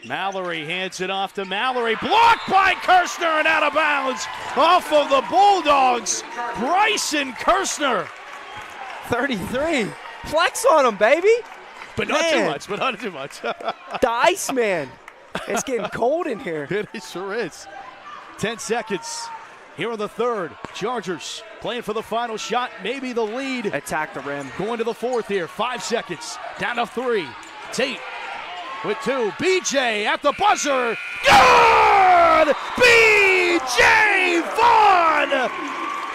Mallory hands it off to Mallory. Blocked by Kirshner and out of bounds. Off of the Bulldogs, Bryson Kirshner. 33. Flex on him, baby. But not too much, but not too much. The Iceman. It's getting cold in here. It sure is. 10 seconds here in the third. Chargers playing for the final shot, maybe the lead. Attack the rim. Going to the fourth here. 5 seconds. Down to 3. Tate with 2. BJ at the buzzer. Good! BJ Vaughn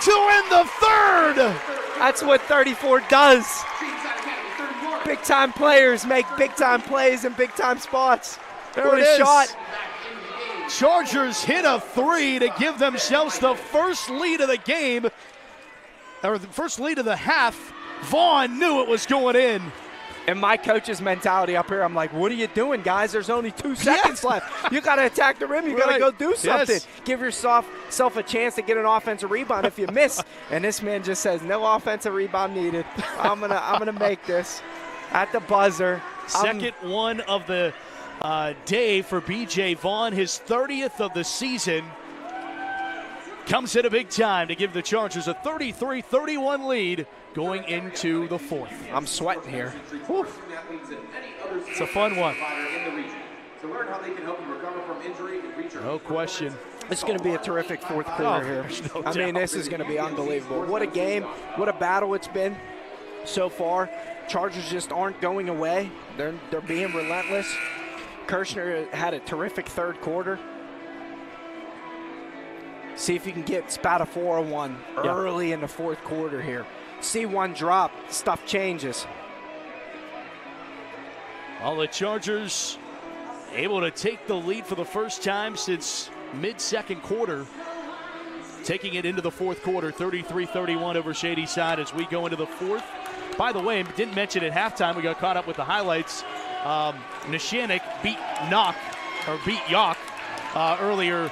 to end the third. That's what 34 does. Big-time players make big-time plays in big-time spots. There it is. Shot. Chargers hit a 3 to give themselves the first lead of the game, or the first lead of the half. Vaughn knew it was going in. And my coach's mentality up here, I'm like, what are you doing, guys? There's only 2 seconds left. You got to attack the rim. You got to go do something. Yes. Give yourself a chance to get an offensive rebound if you miss. And this man just says, no offensive rebound needed. I'm gonna make this at the buzzer. Second one of the day for BJ Vaughn, his 30th of the season. Comes at a big time to give the Chargers a 33-31 lead going into the fourth. I'm sweating here. Whew. It's a fun one. No question. It's going to be a terrific fourth quarter here. No I mean, doubt. this is going to be unbelievable. What a game. What a battle it's been so far. Chargers just aren't going away. They're being relentless. Kirshner had a terrific third quarter. See if you can get Spatafora one early in the fourth quarter here. See one drop, stuff changes. All the Chargers able to take the lead for the first time since mid-second quarter. Taking it into the fourth quarter, 33-31 over Shady side as we go into the fourth. By the way, didn't mention at halftime, we got caught up with the highlights. Neshannock beat Yawk earlier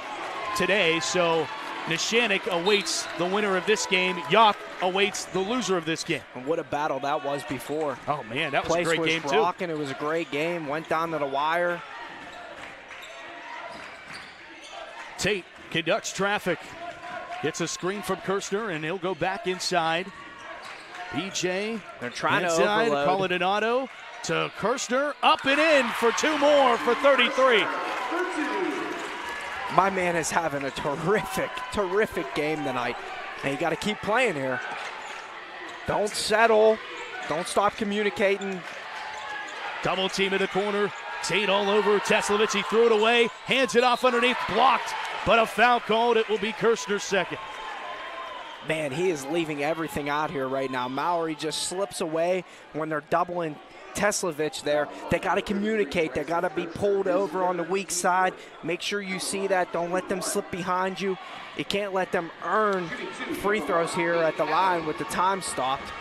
today, so Neshannock awaits the winner of this game. Yawk awaits the loser of this game. And what a battle that was before. Oh man, that was a great game too. Rocking. It was a great game. Went down to the wire. Tate conducts traffic. Gets a screen from Kirshner, and he'll go back inside. BJ, they're trying inside, to overload. call it an auto to Kirshner. Up and in for 2 more for 33. My man is having a terrific game tonight. And you got to keep playing here. Don't settle. Don't stop communicating. Double team in the corner. Tate all over Teslovich. He threw it away. Hands it off underneath. Blocked. But a foul called. It will be Kirshner's second. Man, he is leaving everything out here right now. Mallory just slips away when they're doubling Teslovich there. They got to communicate. They got to be pulled over on the weak side. Make sure you see that. Don't let them slip behind you. You can't let them earn free throws here at the line with the time stopped.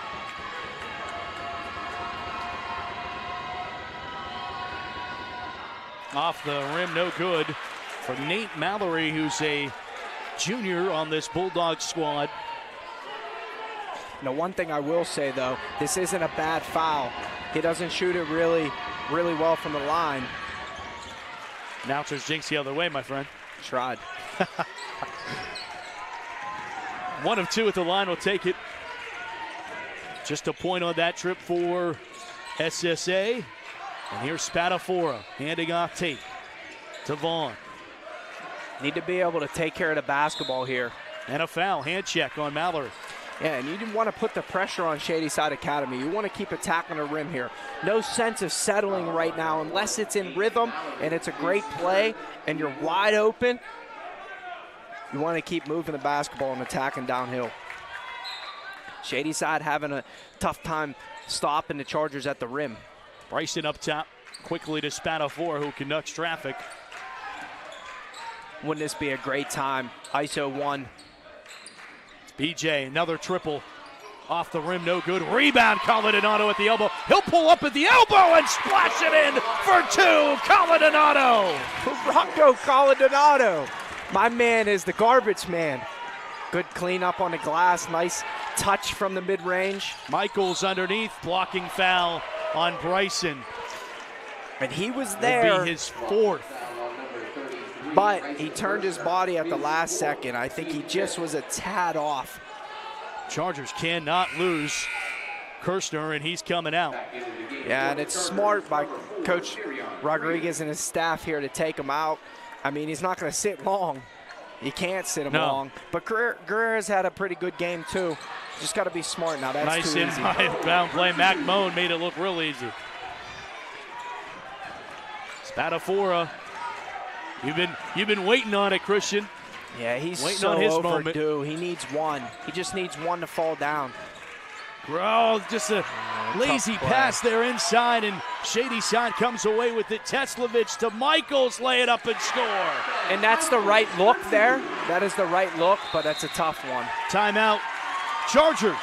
Off the rim, no good for Nate Mallory, who's a junior on this Bulldog squad. Now, one thing I will say, though, this isn't a bad foul. He doesn't shoot it really well from the line. Announcers jinx the other way, my friend. Tried. 1 of 2 at the line will take it. Just a point on that trip for SSA. And here's Spatafora handing off Tate to Vaughn. Need to be able to take care of the basketball here. And a foul, hand check on Mallory. Yeah, and you didn't want to put the pressure on Shady Side Academy. You want to keep attacking the rim here. No sense of settling right now unless it's in rhythm and it's a great play and you're wide open. You want to keep moving the basketball and attacking downhill. Shady Side having a tough time stopping the Chargers at the rim. Bryson up top, quickly to Spatafora, who conducts traffic. Wouldn't this be a great time? ISO 1. BJ, another triple. Off the rim, no good. Rebound, Colin at the elbow. He'll pull up at the elbow and splash it in for 2. Colin. Rocco Colin. My man is the garbage man. Good cleanup on the glass. Nice touch from the mid-range. Michaels underneath, blocking foul on Bryson. And he was there. Will be his 4th. But he turned his body at the last second. I think he just was a tad off. Chargers cannot lose Kirshner, and he's coming out. Yeah, and it's smart by Coach Rodriguez and his staff here to take him out. I mean, he's not going to sit long. You can't sit him long. But Guerrero's had a pretty good game, too. Just got to be smart now. That's nice too easy. Nice inbound play. Mac Moan made it look real easy. Spatafora. You've been waiting on it, Christian. Yeah, he's waiting so on his overdue. moment. He needs one. He just needs one to fall down. Oh, just a lazy pass there inside, and Shady Side comes away with it. Teslavich to Michaels, lay it up and score. And that's the right look there. That is the right look, but that's a tough one. Timeout, Chargers.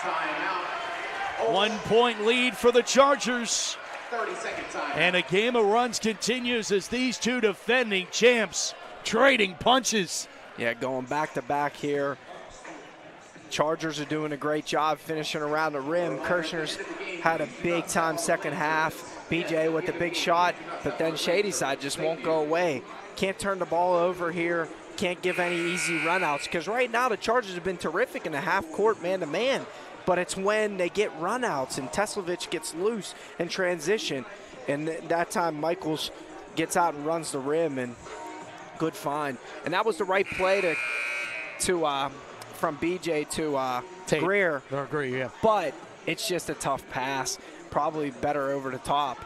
Timeout. 1 point lead for the Chargers. 30-second time. And a game of runs continues as these two defending champs trading punches. Yeah, going back to back here. Chargers are doing a great job finishing around the rim. Kirshner's had a big time second half. BJ with the big shot, but then Shady Side just won't go away. Can't turn the ball over here. Can't give any easy runouts because right now the Chargers have been terrific in the half court man-to-man. But it's when they get runouts and Teslavich gets loose in transition. And that time Michaels gets out and runs the rim, and good find. And that was the right play from BJ to Greer. Greer, yeah. But it's just a tough pass. Probably better over the top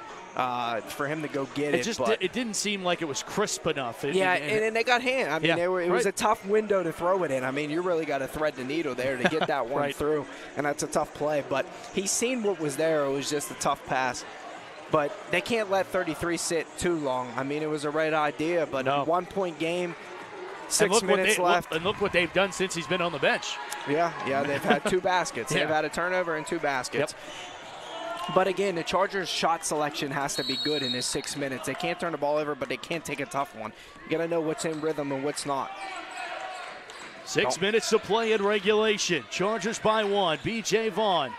for him to go get it. It didn't seem like it was crisp enough. And they got hand. I mean, it was a tough window to throw it in. I mean, you really got to thread the needle there to get that one through, and that's a tough play. But he's seen what was there. It was just a tough pass. But they can't let 33 sit too long. I mean, it was a right idea, but a 1 point game, 6 minutes left. And look what they've done since he's been on the bench. Yeah, they've had 2 baskets. They've had a turnover and 2 baskets. Yep. But again, the Chargers' shot selection has to be good in this 6 minutes. They can't turn the ball over, but they can't take a tough one. You got to know what's in rhythm and what's not. 6 minutes to play in regulation. Chargers by 1. BJ Vaughn.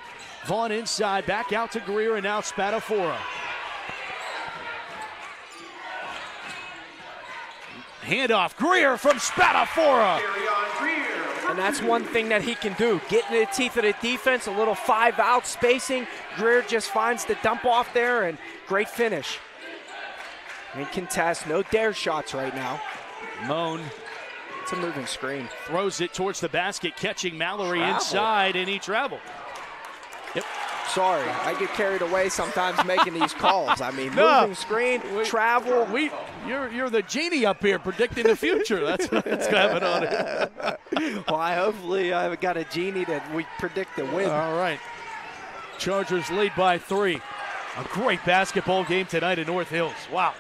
Vaughn inside, back out to Greer, and now Spatafora. Handoff, Greer from Spatafora. And that's one thing that he can do. Get in the teeth of the defense, a little 5-out spacing. Greer just finds the dump off there, and great finish. And contest, no dare shots right now. Moan. It's a moving screen. Throws it towards the basket, catching Mallory inside, and he traveled. Yep. Sorry, I get carried away sometimes making these calls. I mean, moving screen, travel. You're the genie up here predicting the future. That's what's happening on it. Well, hopefully I've got a genie that we predict the win. All right. Chargers lead by 3. A great basketball game tonight in North Hills. Wow.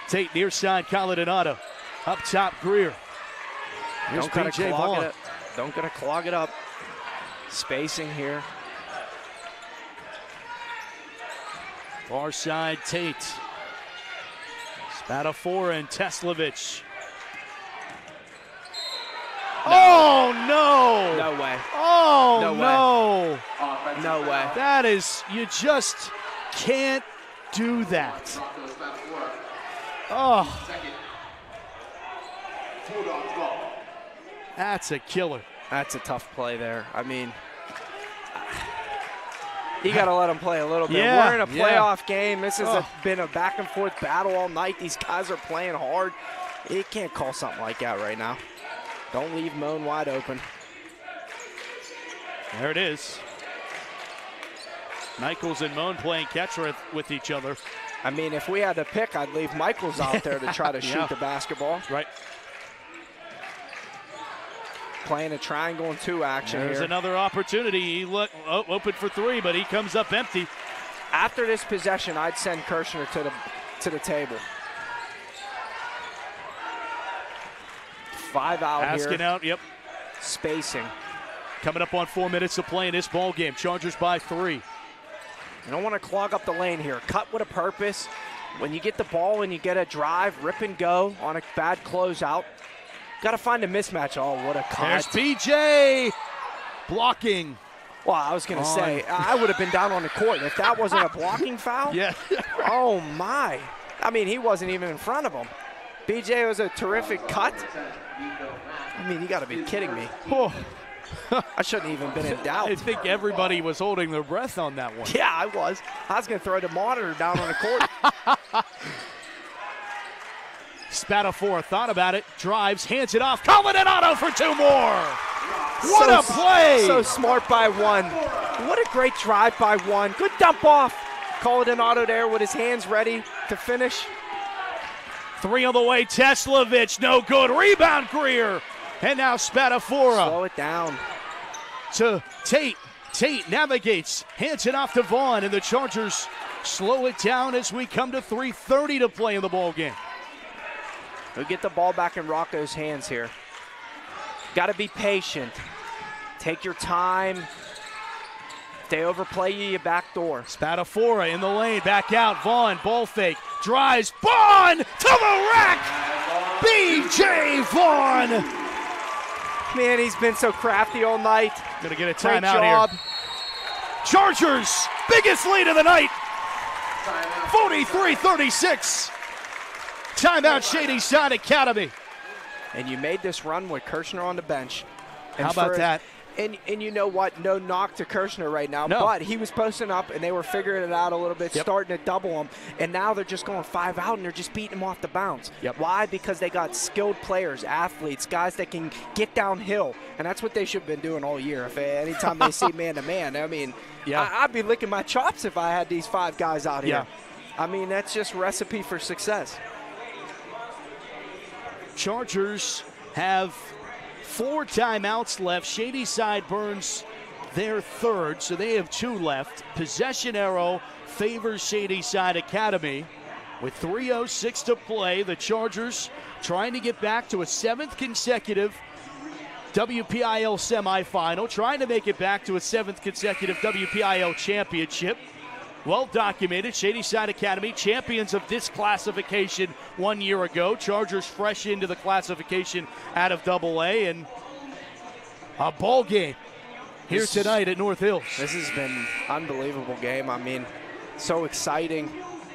Tate near side, Colorado. Up top, Greer. Here's BJ Vaughn. Don't gonna clog it up. Spacing here. Far side, Tate. Spadafora and Teslovich. Oh, no! No way. Oh, No no! No way. That is, you just can't do that. Oh, that's a killer. That's a tough play there. I mean, you got to let them play a little bit. Yeah, We're in a playoff game. This has been a back-and-forth battle all night. These guys are playing hard. You can't call something like that right now. Don't leave Moan wide open. There it is. Michaels and Moan playing catch with each other. I mean, if we had to pick, I'd leave Michaels out there to try to shoot the basketball. Right. Playing a triangle and 2 action There's here. another opportunity. He open for 3, but he comes up empty. After this possession, I'd send Kirshner to the table. 5 out here. Asking out, yep. Spacing. Coming up on 4 minutes of play in this ball game. Chargers by 3. You don't want to clog up the lane here. Cut with a purpose. When you get the ball and you get a drive, rip and go on a bad closeout. Got to find a mismatch. Oh, what a cut. There's PJ blocking. Well, I was going to say, I would have been down on the court if that wasn't a blocking foul. Yeah. Oh, my. I mean, he wasn't even in front of him. BJ was a terrific cut. I mean, you got to be kidding me. Oh. I shouldn't even been in doubt. I think everybody was holding their breath on that one. Yeah, I was. I was going to throw the monitor down on the court. Spadafora thought about it, drives, hands it off. Colinado for 2 more. What a play. So smart by one. What a great drive by one. Good dump off. Colinado there with his hands ready to finish. 3 on the way. Teslovich, no good. Rebound, Greer. And now Spadafora. Slow it down. To Tate. Tate navigates, hands it off to Vaughn, and the Chargers slow it down as we come to 3:30 to play in the ball game. We'll get the ball back in Rocco's hands here. Got to be patient. Take your time. If they overplay you, you backdoor. Spadafora in the lane, back out. Vaughn, ball fake, drives. Vaughn to the rack. B.J. Vaughn. Man, he's been so crafty all night. Gonna get a Great timeout job. here. Chargers, biggest lead of the night. 43-36. Timeout, Shady Side Academy. And you made this run with Kirshner on the bench. And How about that? And you know what? No knock to Kirshner right now. No. But he was posting up, and they were figuring it out a little bit, starting to double him. And now they're just going 5 out, and they're just beating him off the bounce. Why? Because they got skilled players, athletes, guys that can get downhill. And that's what they should have been doing all year. If anytime they see man-to-man, I mean, I'd be licking my chops if I had these 5 guys out here. I mean, that's just recipe for success. Chargers have 4 timeouts left. Shady Side burns their 3rd, so they have 2 left. Possession arrow favors Shady Side Academy. With 3:06 to play, the Chargers trying to get back to a 7th consecutive WPIAL semifinal, trying to make it back to a 7th consecutive WPIAL championship. Well documented, Shady Side Academy, champions of this classification 1 year ago. Chargers fresh into the classification out of AA, and a ball game here tonight at North Hills. This has been an unbelievable game. I mean, so exciting.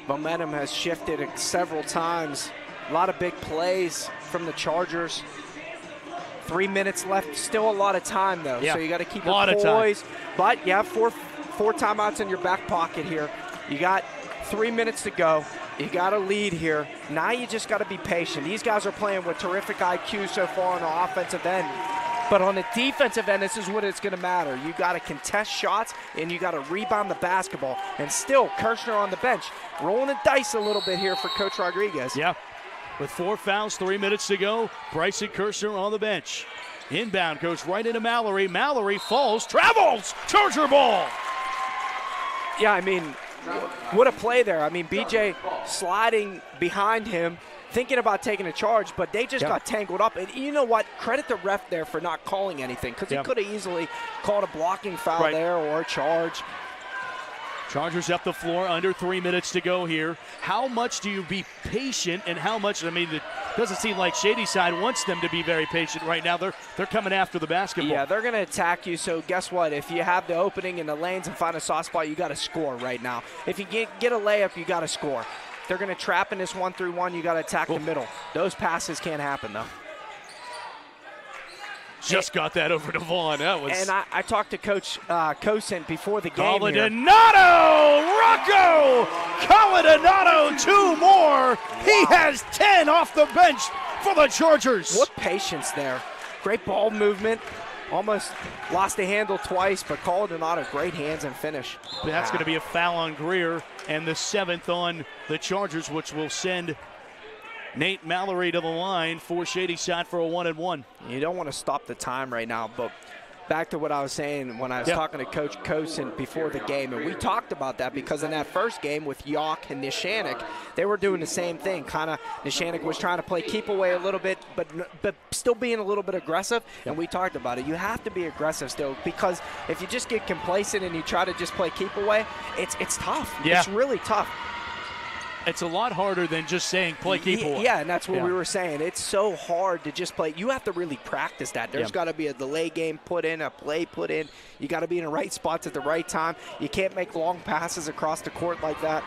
Momentum has shifted several times. A lot of big plays from the Chargers. 3 minutes left, still a lot of time though, so you got to keep your poise. But you have four timeouts in your back pocket here. You got 3 minutes to go. You got a lead here. Now you just got to be patient. These guys are playing with terrific IQ so far on the offensive end. But on the defensive end, this is what it's going to matter. You got to contest shots, and you got to rebound the basketball. And still, Kirshner on the bench, rolling the dice a little bit here for Coach Rodriguez. Yeah, with 4 fouls, 3 minutes to go. Bryson Kirshner on the bench. Inbound goes right into Mallory. Mallory falls, travels, Charger ball. Yeah, I mean, what a play there. I mean, BJ sliding behind him, thinking about taking a charge, but they just got tangled up. And you know what? Credit the ref there for not calling anything, because he could have easily called a blocking foul there or a charge. Chargers up the floor, under 3 minutes to go here. How much do you be patient, and how much, I mean, it doesn't seem like Shady side wants them to be very patient right now. They're coming after the basketball. Yeah, they're going to attack you, so guess what? If you have the opening in the lanes and find a soft spot, you got to score right now. If you get a layup, you got to score. They're going to trap in this 1-3-1, you got to attack the middle. Those passes can't happen, though. Just got that over to Vaughn. That was. And I talked to Coach Cosen before the game here. Rocco Coladinato, 2 more. Wow. He has 10 off the bench for the Chargers. What patience there. Great ball movement. Almost lost the handle twice, but Coladinato, great hands and finish. That's going to be a foul on Greer, and the 7th on the Chargers, which will send Nate Mallory to the line for Shady side for a 1-and-1. You don't want to stop the time right now, but back to what I was saying when I was talking to Coach Cosen before the game, and we talked about that because in that first game with York and Nishanik, they were doing the same thing. Kind of Nishanik was trying to play keep away a little bit, but still being a little bit aggressive, and we talked about it. You have to be aggressive still, because if you just get complacent and you try to just play keep away, it's tough. Yeah. It's really tough. It's a lot harder than just saying play keep away. Yeah, and that's what we were saying. It's so hard to just play. You have to really practice that. There's got to be a delay game put in, a play put in. You got to be in the right spots at the right time. You can't make long passes across the court like that.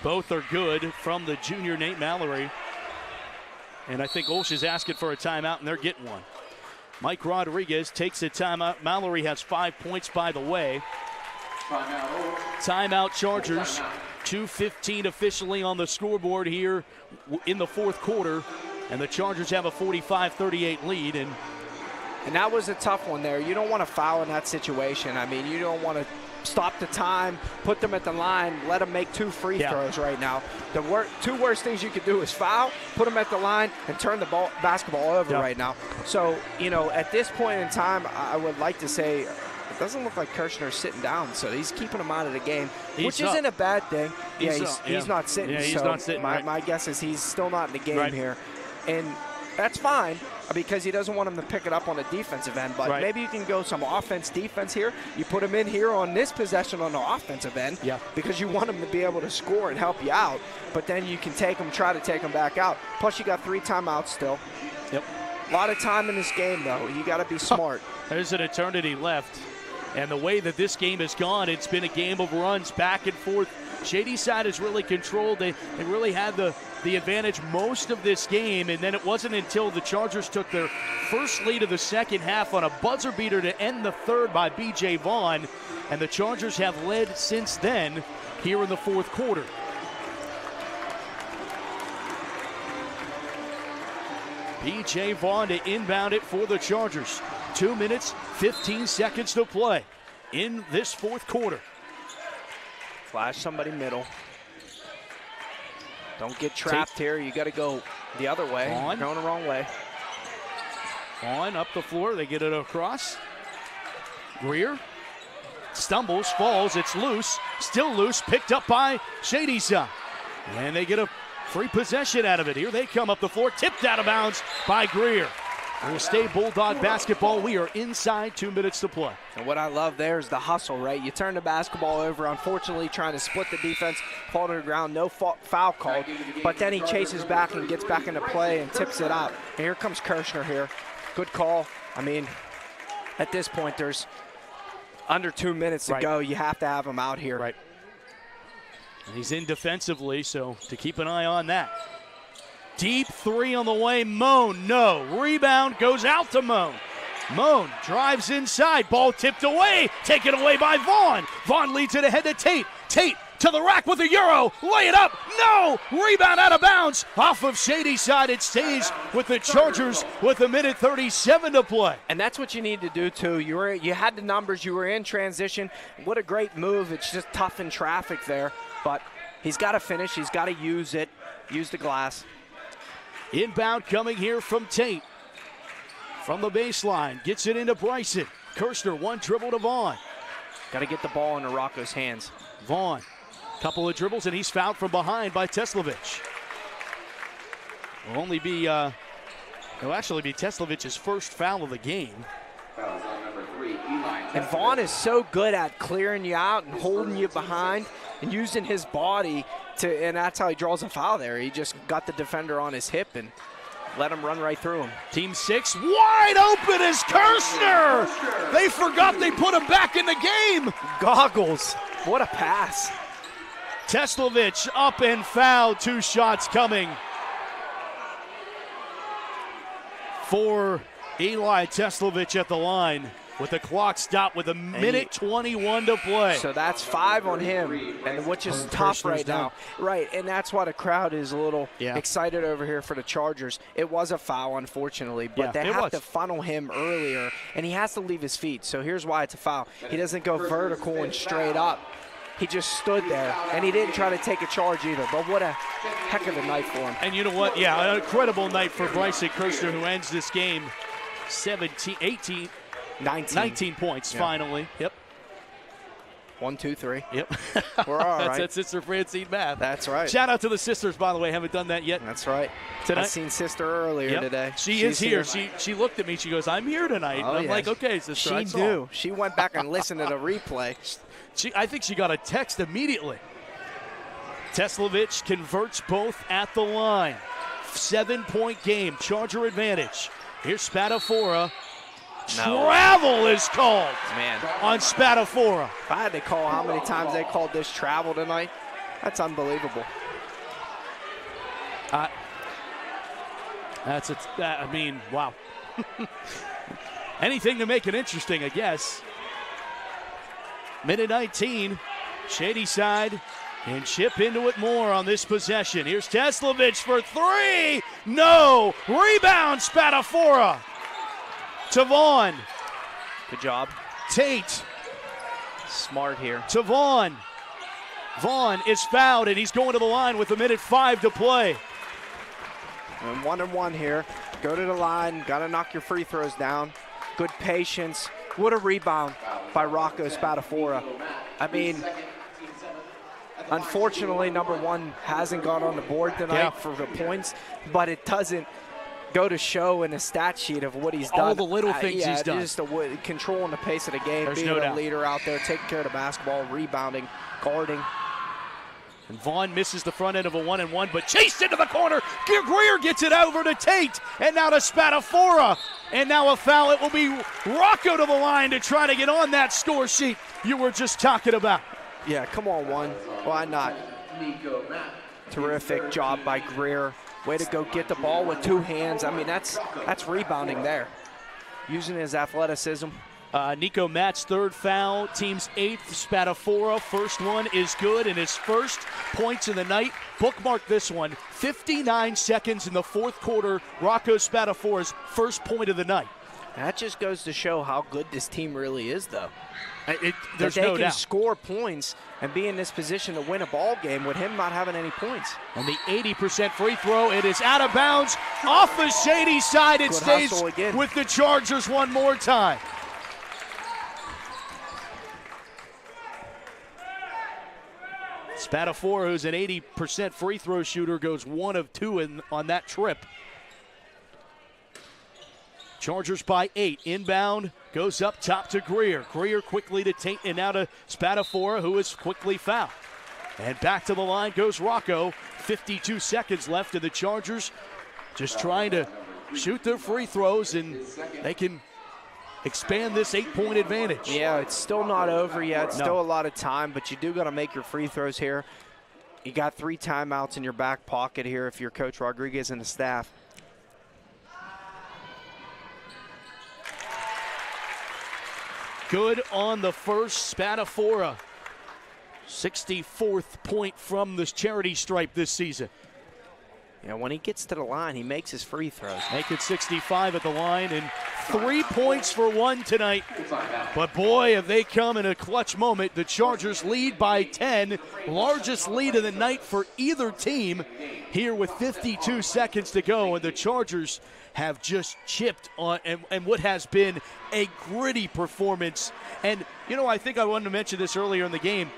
Both are good from the junior Nate Mallory. And I think OLSH is asking for a timeout, and they're getting one. Mike Rodriguez takes a timeout. Mallory has 5 points, by the way. Timeout Chargers. 2:15 officially on the scoreboard here in the 4th quarter. And the Chargers have a 45-38 lead. And that was a tough one there. You don't want to foul in that situation. I mean, you don't want to stop the time, put them at the line, let them make 2 free throws right now. The 2 worst things you could do is foul, put them at the line, and turn the basketball over right now. So, you know, at this point in time, I would like to say, it doesn't look like Kirshner's sitting down, so he's keeping him out of the game, which isn't a bad thing. He's not sitting. Yeah, he's not sitting. My guess is he's still not in the game here. And that's fine because he doesn't want him to pick it up on the defensive end. But maybe you can go some offense-defense here. You put him in here on this possession on the offensive end because you want him to be able to score and help you out. But then you can try to take him back out. Plus, you got 3 timeouts still. Yep. A lot of time in this game, though. You got to be smart. There's an eternity left. And the way that this game has gone, it's been a game of runs back and forth. Shady side has really controlled. They really had the advantage most of this game, and then it wasn't until the Chargers took their first lead of the second half on a buzzer beater to end the 3rd by B.J. Vaughn, and the Chargers have led since then here in the 4th quarter. B.J. Vaughn to inbound it for the Chargers. 2 minutes, 15 seconds to play in this 4th quarter. Flash somebody middle. Don't get trapped here. You got to go the other way. You're going the wrong way. Vaughn up the floor. They get it across. Greer stumbles, falls. It's loose. Still loose. Picked up by Shady side. And they get a free possession out of it. Here they come up the floor. Tipped out of bounds by Greer. We'll stay Bulldog basketball. We are inside 2 minutes to play. And what I love there is the hustle, right? You turn the basketball over, unfortunately trying to split the defense, fall to the ground, no foul called, but then he chases back and gets back into play and tips it out. And here comes Kirshner here. Good call. I mean, at this point, there's under 2 minutes to go. You have to have him out here. Right. And he's in defensively, so to keep an eye on that. Deep 3 on the way. Moan, no. Rebound goes out to Moan. Moan drives inside. Ball tipped away. Taken away by Vaughn. Vaughn leads it ahead to Tate. Tate to the rack with a Euro. Lay it up. No. Rebound out of bounds. Off of Shady side. It stays with the Chargers with 1:37 to play. And that's what you need to do, too. You had the numbers. You were in transition. What a great move. It's just tough in traffic there. But he's got to finish. He's got to use it. Use the glass. Inbound coming here from Tate. From the baseline, gets it into Bryson. Kirshner, 1 dribble to Vaughn. Got to get the ball into Rocco's hands. Vaughn, couple of dribbles, and he's fouled from behind by Teslovich. It'll actually be Teslovich's first foul of the game. Foul on number 3. And Vaughn is so good at clearing you out and holding you behind and using his body to, and that's how he draws a foul there. He just got the defender on his hip and let him run right through him. Team 6 wide open is Kirshner. They forgot they put him back in the game. Goggles. What a pass. Teslovich up and fouled. 2 shots coming for Eli Teslovich at the line with the clock stopped with a minute 21 to play. So that's 5 on him, and which is tough right now. Right, and that's why the crowd is a little excited over here for the Chargers. It was a foul, unfortunately, but they have to funnel him earlier, and he has to leave his feet. So here's why it's a foul. He doesn't go vertical and straight up. He just stood there, and he didn't try to take a charge either. But what a heck of a night for him. And you know what? Yeah, an incredible night for Bryson Kirshner, who ends this game 19 points finally. Yep. 1, 2, 3. Yep. We're all right. That's Sister Francine math. That's right. Shout out to the sisters, by the way. Haven't done that yet. That's right. Tonight. I seen Sister earlier today. She's here. She looked at me. She goes, "I'm here tonight." Oh, I'm like, "Okay, sister." She knew. She went back and listened to the replay. I think she got a text immediately. Teslovich converts both at the line. 7-point game. Charger advantage. Here's Spadafora. Travel is called on Spadafora. If I had to call how many times they called this travel tonight, that's unbelievable. I mean, wow. Anything to make it interesting, I guess. Minute 19, Shady side, and chip into it more on this possession. Here's Teslovich for 3. No! Rebound, Spadafora. To Vaughn. Good job. Tate. Smart here. To Vaughn. Vaughn is fouled, and he's going to the line with 1:05 to play. And 1-1 here. Go to the line. Got to knock your free throws down. Good patience. What a rebound by Rocco Spadafora. I mean, unfortunately, number 1 hasn't gone on the board tonight for the points, but it doesn't go to show in the stat sheet of what he's done. All the little things he's done. Just controlling the pace of the game, There's being no a doubt. leader out there, taking care of the basketball, rebounding, guarding. And Vaughn misses the front end of a 1-and-1, but chased into the corner. Greer gets it over to Tate, and now to Spadafora. And now a foul. It will be Rocco to the line to try to get on that score sheet you were just talking about. Yeah, come on, 1. Why not? Terrific job by Greer. Way to go get the ball with 2 hands. I mean, that's rebounding there. Using his athleticism. Nico Matt's 3rd foul, team's 8th. Spadafora, first one is good, and his first points in the night. Bookmark this one. 59 seconds in the 4th quarter. Rocco Spadafora's first point of the night. That just goes to show how good this team really is, though. There's no doubt. They can score points and be in this position to win a ball game with him not having any points. And the 80% free throw, it is out of bounds. Off the Shady side, it stays with the Chargers one more time. Spadafora, who's an 80% free throw shooter, goes 1 of 2 on that trip. Chargers by 8. Inbound goes up top to Greer. Greer quickly to Tate and now to Spadafora, who is quickly fouled. And back to the line goes Rocco. 52 seconds left, and the Chargers just trying to shoot their free throws, and they can expand this 8-point advantage. Yeah, it's still not over yet. Still a lot of time, but you do got to make your free throws here. You got 3 timeouts in your back pocket here if you're Coach Rodriguez and the staff. Good on the first. Spadafora, 64th point from the charity stripe this season. Yeah, when he gets to the line, he makes his free throws. Make it 65 at the line, and 3 points for 1 tonight. But boy, have they come in a clutch moment. The Chargers lead by 10. Largest lead of the night for either team here with 52 seconds to go. And the Chargers have just chipped on and what has been a gritty performance. And, you know, I think I wanted to mention this earlier in the game.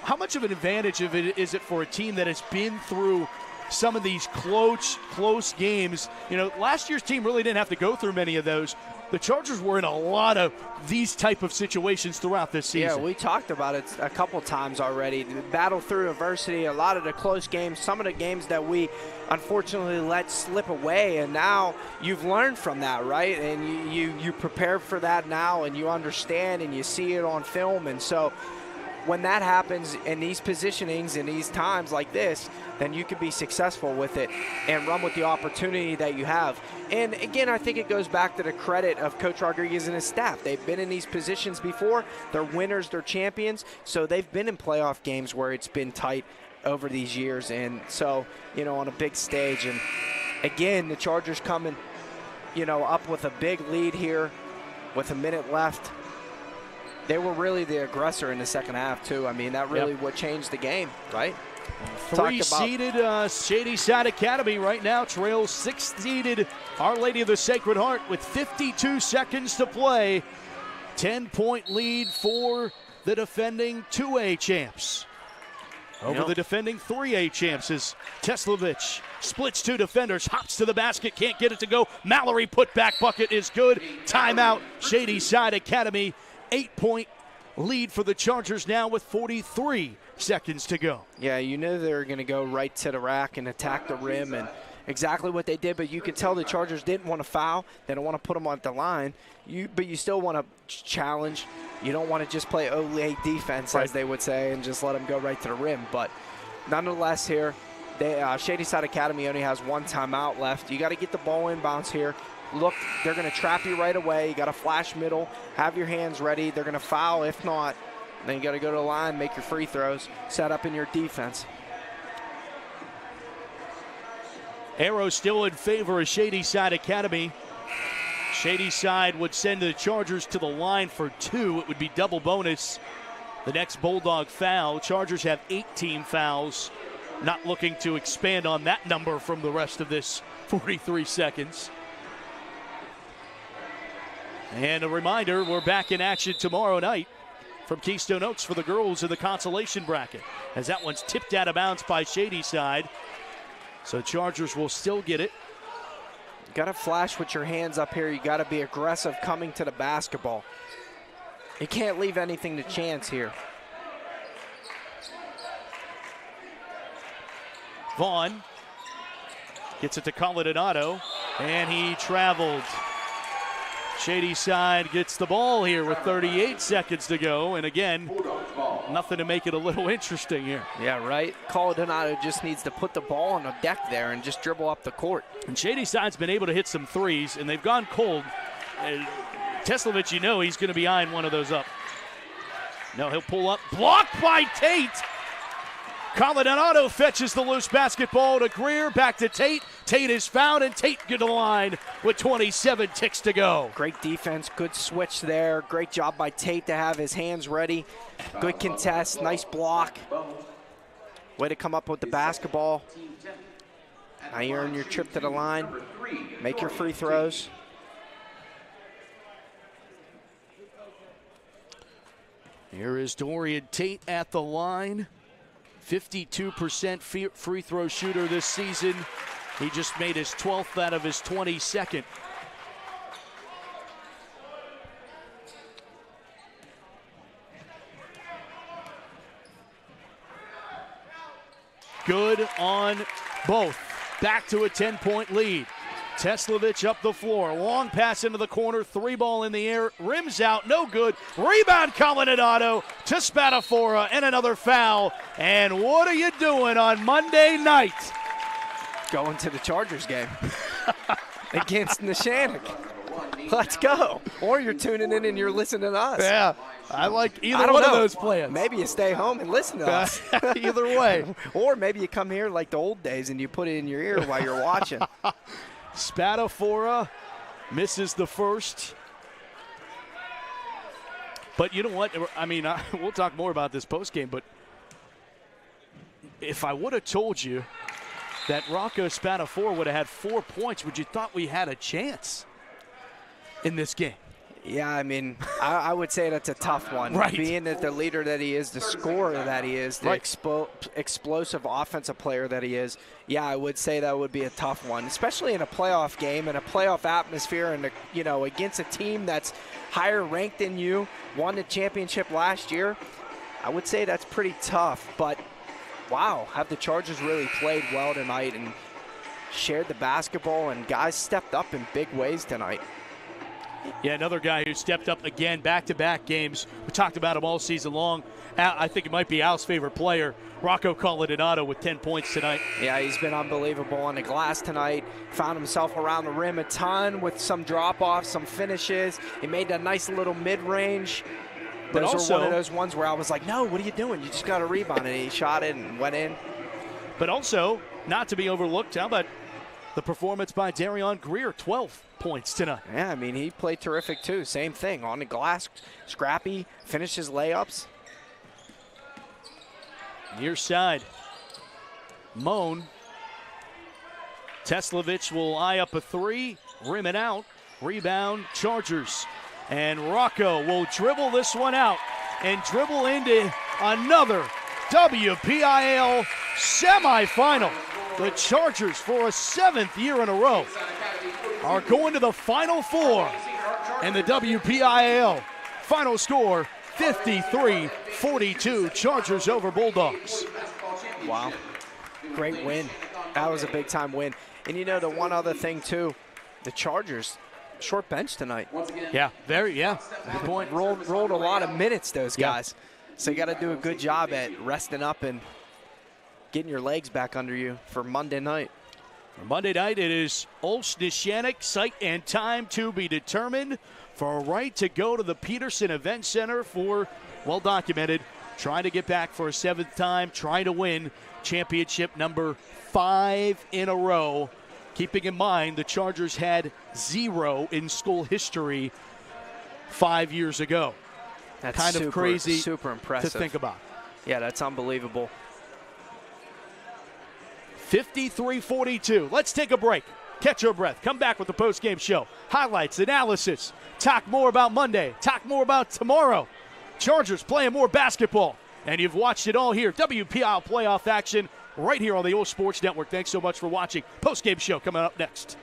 How much of an advantage is it for a team that has been through some of these close games? You know, last year's team really didn't have to go through many of those. the Chargers were in a lot of these type of situations throughout this season. Yeah, we talked about it a couple times already. The battle through adversity, a lot of the close games, some of the games that we unfortunately let slip away, and now you've learned from that, right? And you prepared for that now, and you understand, and you see it on film. And so when that happens in these positionings, in these times like this, then you can be successful with it and run with the opportunity that you have. And again, I think it goes back to the credit of Coach Rodriguez and his staff. They've been in these positions before. They're winners, they're champions. So they've been in playoff games where it's been tight over these years. And so, you know, on a big stage. And again, the Chargers coming, you know, up with a big lead here with a minute left. They were really the aggressor in the second half, too. I mean, that really what changed the game, right? Three-seeded Shady Side Academy right now trails six-seeded Our Lady of the Sacred Heart with 52 seconds to play. 10-point lead for the defending 2A champs. Over the defending 3A champs is Teslovich. Splits two defenders, hops to the basket, can't get it to go. Mallory put-back bucket is good. Timeout, Shady Side Academy. 8-point lead for the Chargers now with 43 seconds to go. Yeah, you knew they were going to go right to the rack and attack the rim, and exactly what they did, but you could tell the Chargers didn't want to foul. They don't want to put them on the line, but you still want to challenge. You don't want to just play OLSH defense, as they would say, and just let them go right to the rim. But nonetheless here, Shady Side Academy only has one timeout left. You got to get the ball inbounds here. Look, they're going to trap you right away. You got to flash middle, have your hands ready. They're going to foul. If not, then you got to go to the line, make your free throws, set up in your defense. Arrow still in favor of Shady Side Academy. Shady Side would send the Chargers to the line for 2. It would be double bonus. The next Bulldog foul. Chargers have 18 fouls. Not looking to expand on that number from the rest of this 43 seconds. And a reminder, we're back in action tomorrow night from Keystone Oaks for the girls in the consolation bracket, as that one's tipped out of bounds by Shady Side. So Chargers will still get it. You got to flash with your hands up here. You got to be aggressive coming to the basketball. You can't leave anything to chance here. Vaughn gets it to Colinado, and he traveled. Shady Side gets the ball here with 38 seconds to go, and again, nothing to make it a little interesting here. Yeah, right. Colinado just needs to put the ball on the deck there and just dribble up the court. And Shady Side's been able to hit some threes, and they've gone cold. Teslovich, you know he's going to be eyeing one of those up. No, he'll pull up. Blocked by Tate. Colinado fetches the loose basketball to Greer, back to Tate. Tate is fouled, and Tate get to the line with 27 ticks to go. Great defense, good switch there. Great job by Tate to have his hands ready. Good contest, nice block. Way to come up with the basketball. Now you earn your trip to the line. Make your free throws. Here is Dorian Tate at the line. 52% free throw shooter this season. He just made his 12th out of his 22nd. Good on both. Back to a 10-point lead. Teslovich up the floor. Long pass into the corner. 3-ball in the air. Rims out. No good. Rebound Colinado to Spadafora. And another foul. And what are you doing on Monday night? Going to the Chargers game against Neshannock. Let's go. Or you're tuning in and you're listening to us. Yeah, I like either one of those plans. Maybe you stay home and listen to us. Either way. Or maybe you come here like the old days and you put it in your ear while you're watching. Spadafora misses the first. But you know what? I mean, we'll talk more about this postgame, but if I would have told you that Rocco Spadafora would have had 4 points, would you thought we had a chance in this game? Yeah, I mean, I would say that's a tough one. Right. Being that the leader that he is, the scorer that he is, the Right. explosive offensive player that he is, yeah, I would say that would be a tough one, especially in a playoff game, in a playoff atmosphere, and, you know, against a team that's higher ranked than you, won the championship last year. I would say that's pretty tough, but wow, have the Chargers really played well tonight and shared the basketball, and guys stepped up in big ways tonight. Yeah, another guy who stepped up again, back-to-back games. We talked about him all season long. I think it might be Al's favorite player, Rocco Coladinato, with 10 points tonight. Yeah, he's been unbelievable on the glass tonight. Found himself around the rim a ton with some drop-offs, some finishes. He made that nice little mid-range. But Those also, are one of those ones where I was like, no, what are you doing? You just got to rebound. And he shot it and went in. But also, not to be overlooked, how about the performance by Darion Greer, 12 points tonight. Yeah, I mean, he played terrific too. Same thing, on the glass, scrappy, finished his layups. Near side, Moan. Teslavich will eye up a three, rim it out, rebound, Chargers. And Rocco will dribble this one out and dribble into another WPIAL semifinal. The Chargers, for a 7th year in a row, are going to the Final Four in the WPIAL. Final score, 53-42, Chargers over Bulldogs. Wow, great win. That was a big-time win. And, you know, the one other thing, too, the Chargers, short bench tonight. Yeah, good point. Rolled a lot of minutes, those guys. So you got to do a good job at resting up and getting your legs back under you for Monday night. For Monday night, it is OLSH Neshannock, site and time to be determined, for a right to go to the Peterson Event Center for, well documented, trying to get back for a 7th time, trying to win championship number 5 in a row. Keeping in mind, the Chargers had 0 in school history 5 years ago. That's kind of crazy, super impressive to think about. Yeah, that's unbelievable. 53-42. Let's take a break. Catch your breath. Come back with the post-game show. Highlights, analysis. Talk more about Monday. Talk more about tomorrow. Chargers playing more basketball. And you've watched it all here. WPIAL playoff action right here on the OLSH Sports Network. Thanks so much for watching. Post-game show coming up next.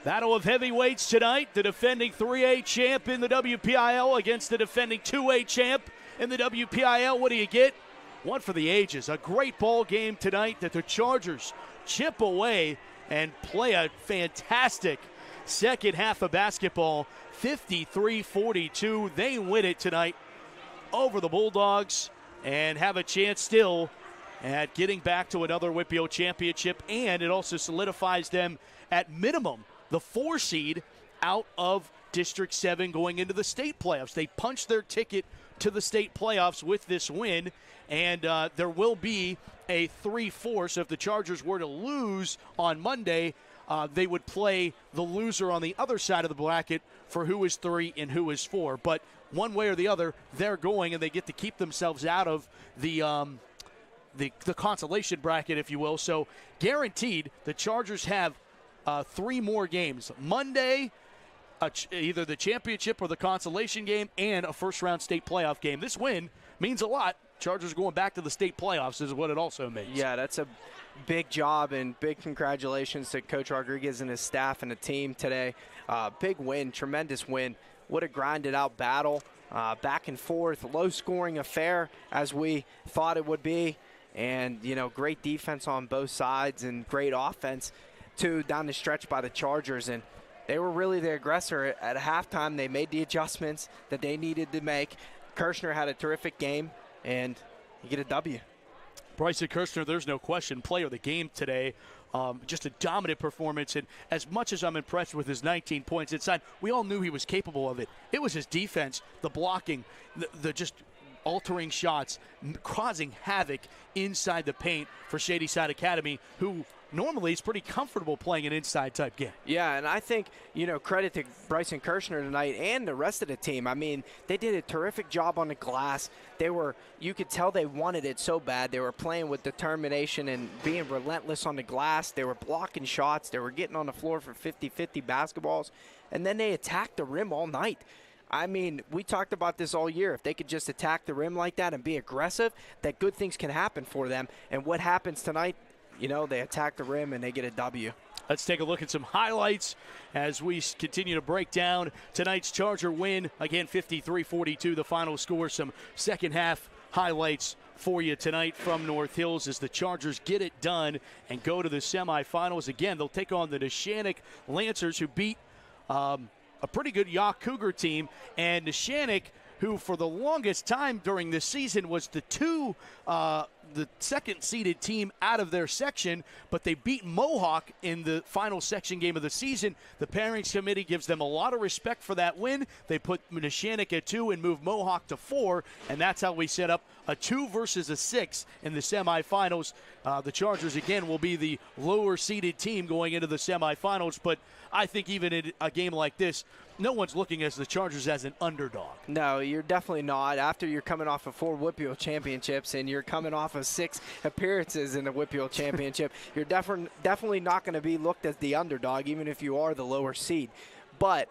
Battle of heavyweights tonight. The defending 3A champ in the WPIAL against the defending 2A champ in the WPIAL. What do you get? One for the ages. A great ball game tonight that the Chargers chip away and play a fantastic second half of basketball. 53-42. They win it tonight over the Bulldogs and have a chance still at getting back to another WPIAL championship, and it also solidifies them at minimum the 4 seed out of District 7 going into the state playoffs. They punched their ticket to the state playoffs with this win, and there will be a 3-4. So if the Chargers were to lose on Monday, they would play the loser on the other side of the bracket for who is 3 and who is 4. But one way or the other, they're going, and they get to keep themselves out of the consolation bracket, if you will. So guaranteed, the Chargers have 3 more games. Monday, either the championship or the consolation game, and a first-round state playoff game. This win means a lot. Chargers going back to the state playoffs is what it also means. Yeah, that's a big job, and big congratulations to Coach Rodriguez and his staff and the team today. Big win, tremendous win. What a grinded-out battle, back and forth, low-scoring affair as we thought it would be, and, great defense on both sides and great offense, too, down the stretch by the Chargers. And they were really the aggressor at halftime. They made the adjustments that they needed to make. Kirshner had a terrific game, and you get a W. Bryson Kirshner, there's no question, player of the game today. Just a dominant performance, and as much as I'm impressed with his 19 points inside, we all knew he was capable of it. It was his defense, the blocking, the just altering shots, causing havoc inside the paint for Shady Side Academy, who normally is pretty comfortable playing an inside-type game. Yeah, and I think, credit to Bryson Kirshner tonight and the rest of the team. I mean, they did a terrific job on the glass. You could tell they wanted it so bad. They were playing with determination and being relentless on the glass. They were blocking shots. They were getting on the floor for 50-50 basketballs. And then they attacked the rim all night. I mean, we talked about this all year. If they could just attack the rim like that and be aggressive, that good things can happen for them. And what happens tonight? They attack the rim and they get a W. Let's take a look at some highlights as we continue to break down tonight's Charger win. Again, 53-42, the final score. Some second half highlights for you tonight from North Hills as the Chargers get it done and go to the semifinals. Again, they'll take on the Neshannock Lancers, who beat a pretty good Yaw Cougar team. And Neshannock, who for the longest time during this season was the second-seeded team out of their section, but they beat Mohawk in the final section game of the season. The pairings committee gives them a lot of respect for that win. They put Neshannock at 2 and move Mohawk to 4, and that's how we set up a 2 versus a 6 in the semifinals. The Chargers, again, will be the lower-seeded team going into the semifinals, but I think even in a game like this, no one's looking at the Chargers as an underdog. No, you're definitely not. After you're coming off of 4 WPIAL championships and you're coming off of 6 appearances in the WPIAL championship, you're definitely not going to be looked as the underdog, even if you are the lower seed,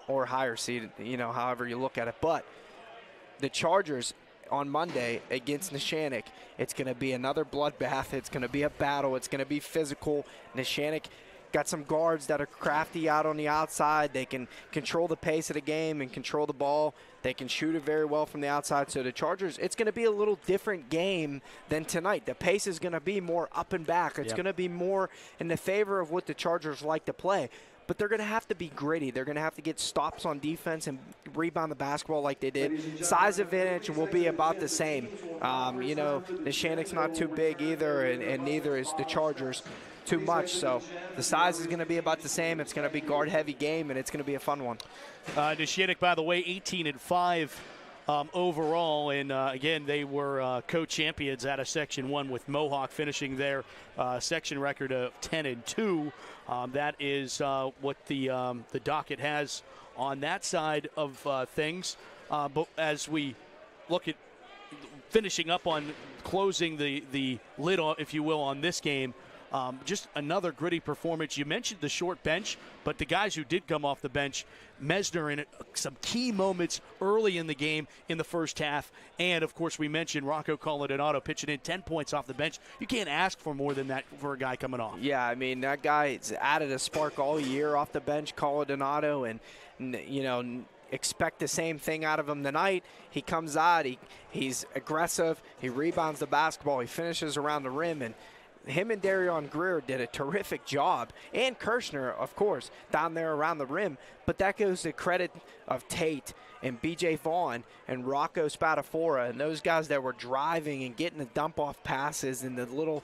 or higher seed, however you look at it. But the Chargers on Monday against Neshannock, it's going to be another bloodbath. It's going to be a battle. It's going to be physical. Neshannock got some guards that are crafty out on the outside. They can control the pace of the game and control the ball. They can shoot it very well from the outside. So the Chargers, it's going to be a little different game than tonight. The pace is going to be more up and back. It's going to be more in the favor of what the Chargers like to play. But they're going to have to be gritty. They're going to have to get stops on defense and rebound the basketball like they did. Size advantage will be about the same. Neshannock's not too big either, and neither is the Chargers too much. So the size is going to be about the same. It's going to be guard-heavy game, and it's going to be a fun one. Neshannock, by the way, 18-5 overall, and again, they were co-champions out of Section 1 with Mohawk finishing their section record of 10-2. That is what the docket has on that side of things. But as we look at finishing up on closing the lid, if you will, on this game, just another gritty performance. You mentioned the short bench, but the guys who did come off the bench, Mesner in some key moments early in the game in the first half. And, of course, we mentioned Rocco Coladinato pitching in 10 points off the bench. You can't ask for more than that for a guy coming off. Yeah, I mean, that guy's added a spark all year off the bench, Coladinato, and expect the same thing out of him tonight. He comes out, he's aggressive, he rebounds the basketball, he finishes around the rim, and him and Darion Greer did a terrific job, and Kirshner, of course, down there around the rim. But that goes to credit of Tate and B.J. Vaughn and Rocco Spatafora and those guys that were driving and getting the dump-off passes and the little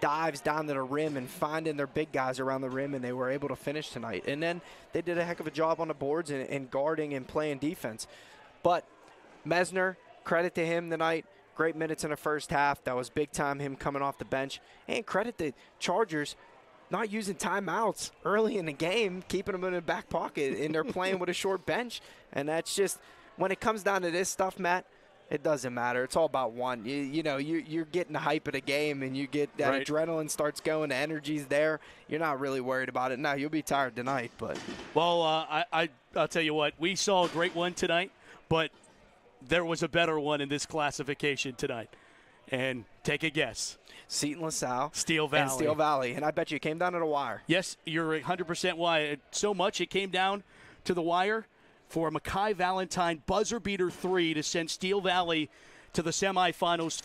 dives down to the rim and finding their big guys around the rim, and they were able to finish tonight. And then they did a heck of a job on the boards and guarding and playing defense. But Mesner, credit to him tonight. Great minutes in the first half. That was big time, him coming off the bench. And credit the Chargers not using timeouts early in the game, keeping them in the back pocket, and they're playing with a short bench. And that's just, when it comes down to this stuff, Matt, It doesn't matter. It's all about one. You're getting the hype of the game, and you get that adrenaline starts going. The energy's there. You're not really worried about it. Now, you'll be tired tonight, but. Well, I'll tell you what. We saw a great one tonight, but there was a better one in this classification tonight. And take a guess. Seton LaSalle. Steel Valley. And Steel Valley. And I bet you it came down to the wire. Yes, you're 100% why. So much it came down to the wire for a Mekhi Valentine buzzer beater 3 to send Steel Valley to the semifinals,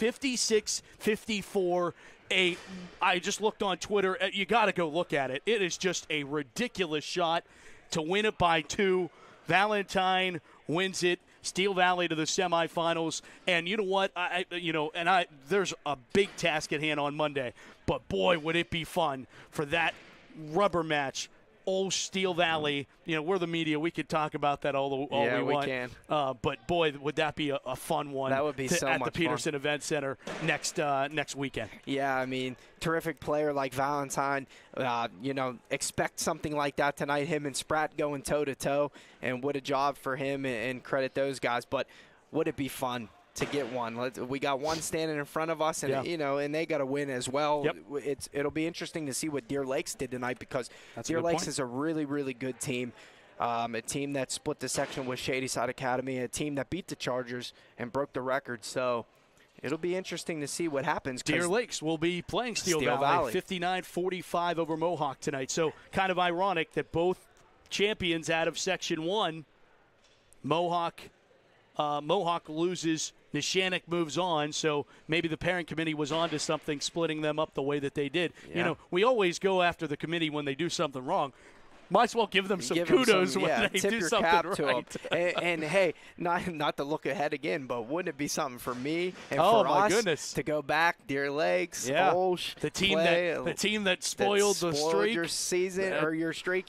56-54. I just looked on Twitter. You got to go look at it. It is just a ridiculous shot to win it by 2. Valentine wins it. Steel Valley to the semifinals, and you know what? There's a big task at hand on Monday, but boy, would it be fun for that rubber match. OLSH Steel Valley, we're the media. We could talk about that all we want. We can. But boy, would that be a fun one? That would be so much fun. At the Peterson Event Center next weekend. Yeah, I mean, terrific player like Valentine. Expect something like that tonight. Him and Spratt going toe to toe, and what a job for him. And credit those guys. But would it be fun to get one? We got one standing in front of us, and and they got to win as well. Yep. It'll be interesting to see what Deer Lakes did tonight, because Deer Lakes is a really, really good team. A team that split the section with Shady Side Academy, a team that beat the Chargers and broke the record. So it'll be interesting to see what happens. Deer Lakes will be playing Steel Valley 59-45 over Mohawk tonight. So kind of ironic that both champions out of Section 1, Mohawk loses, Neshannock moves on, so maybe the parent committee was onto something, splitting them up the way that they did. Yeah. We always go after the committee when they do something wrong. Might as well give them some kudos when they do something right. And hey, not to look ahead again, but wouldn't it be something for me and for us goodness. to go back, Deer Lakes, OLSH, the team that spoiled the streak, your season or your streak?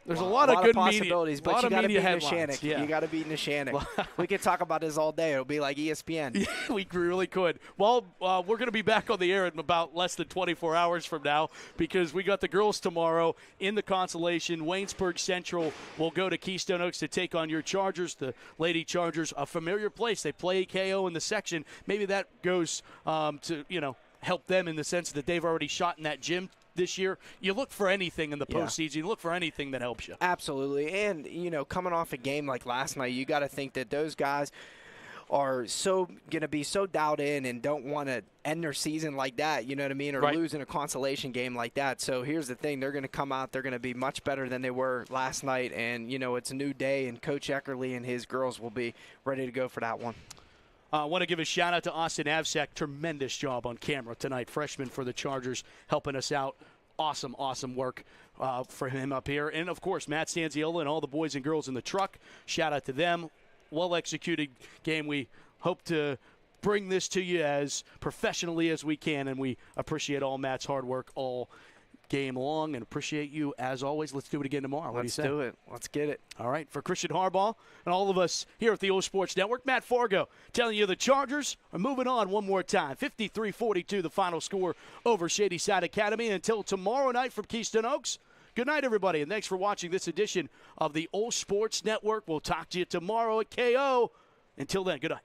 There's a lot of good possibilities, but you got to beat Neshannock. Yeah. You got to beat Neshannock. We could talk about this all day. It'll be like ESPN. Yeah, we really could. Well, we're going to be back on the air in about less than 24 hours from now, because we got the girls tomorrow in the consolation. Waynesburg Central will go to Keystone Oaks to take on your Chargers. The Lady Chargers, a familiar place. They play KO in the section. Maybe that goes to help them in the sense that they've already shot in that gym this year. You look for anything in the postseason. You look for anything that helps you. Absolutely. And, coming off a game like last night, you got to think that those guys are going to be so dialed in and don't want to end their season like that, you know what I mean, or lose in a consolation game like that. So here's the thing. They're going to come out. They're going to be much better than they were last night. And, it's a new day, and Coach Eckerly and his girls will be ready to go for that one. I want to give a shout-out to Austin Avsak. Tremendous job on camera tonight. Freshman for the Chargers, helping us out. Awesome, awesome work for him up here. And, of course, Matt Stanziola and all the boys and girls in the truck. Shout-out to them. Well-executed game. We hope to bring this to you as professionally as we can, and we appreciate all Matt's hard work all game long, and appreciate you as always. Let's do it again tomorrow. What do you say? Let's do it. Let's get it. All right. For Christian Harbaugh and all of us here at the OLSH Sports Network, Matt Fargo telling you the Chargers are moving on one more time. 53-42 the final score over Shady Side Academy. Until tomorrow night from Keystone Oaks, good night, everybody, and thanks for watching this edition of the OLSH Sports Network. We'll talk to you tomorrow at KO. Until then, good night.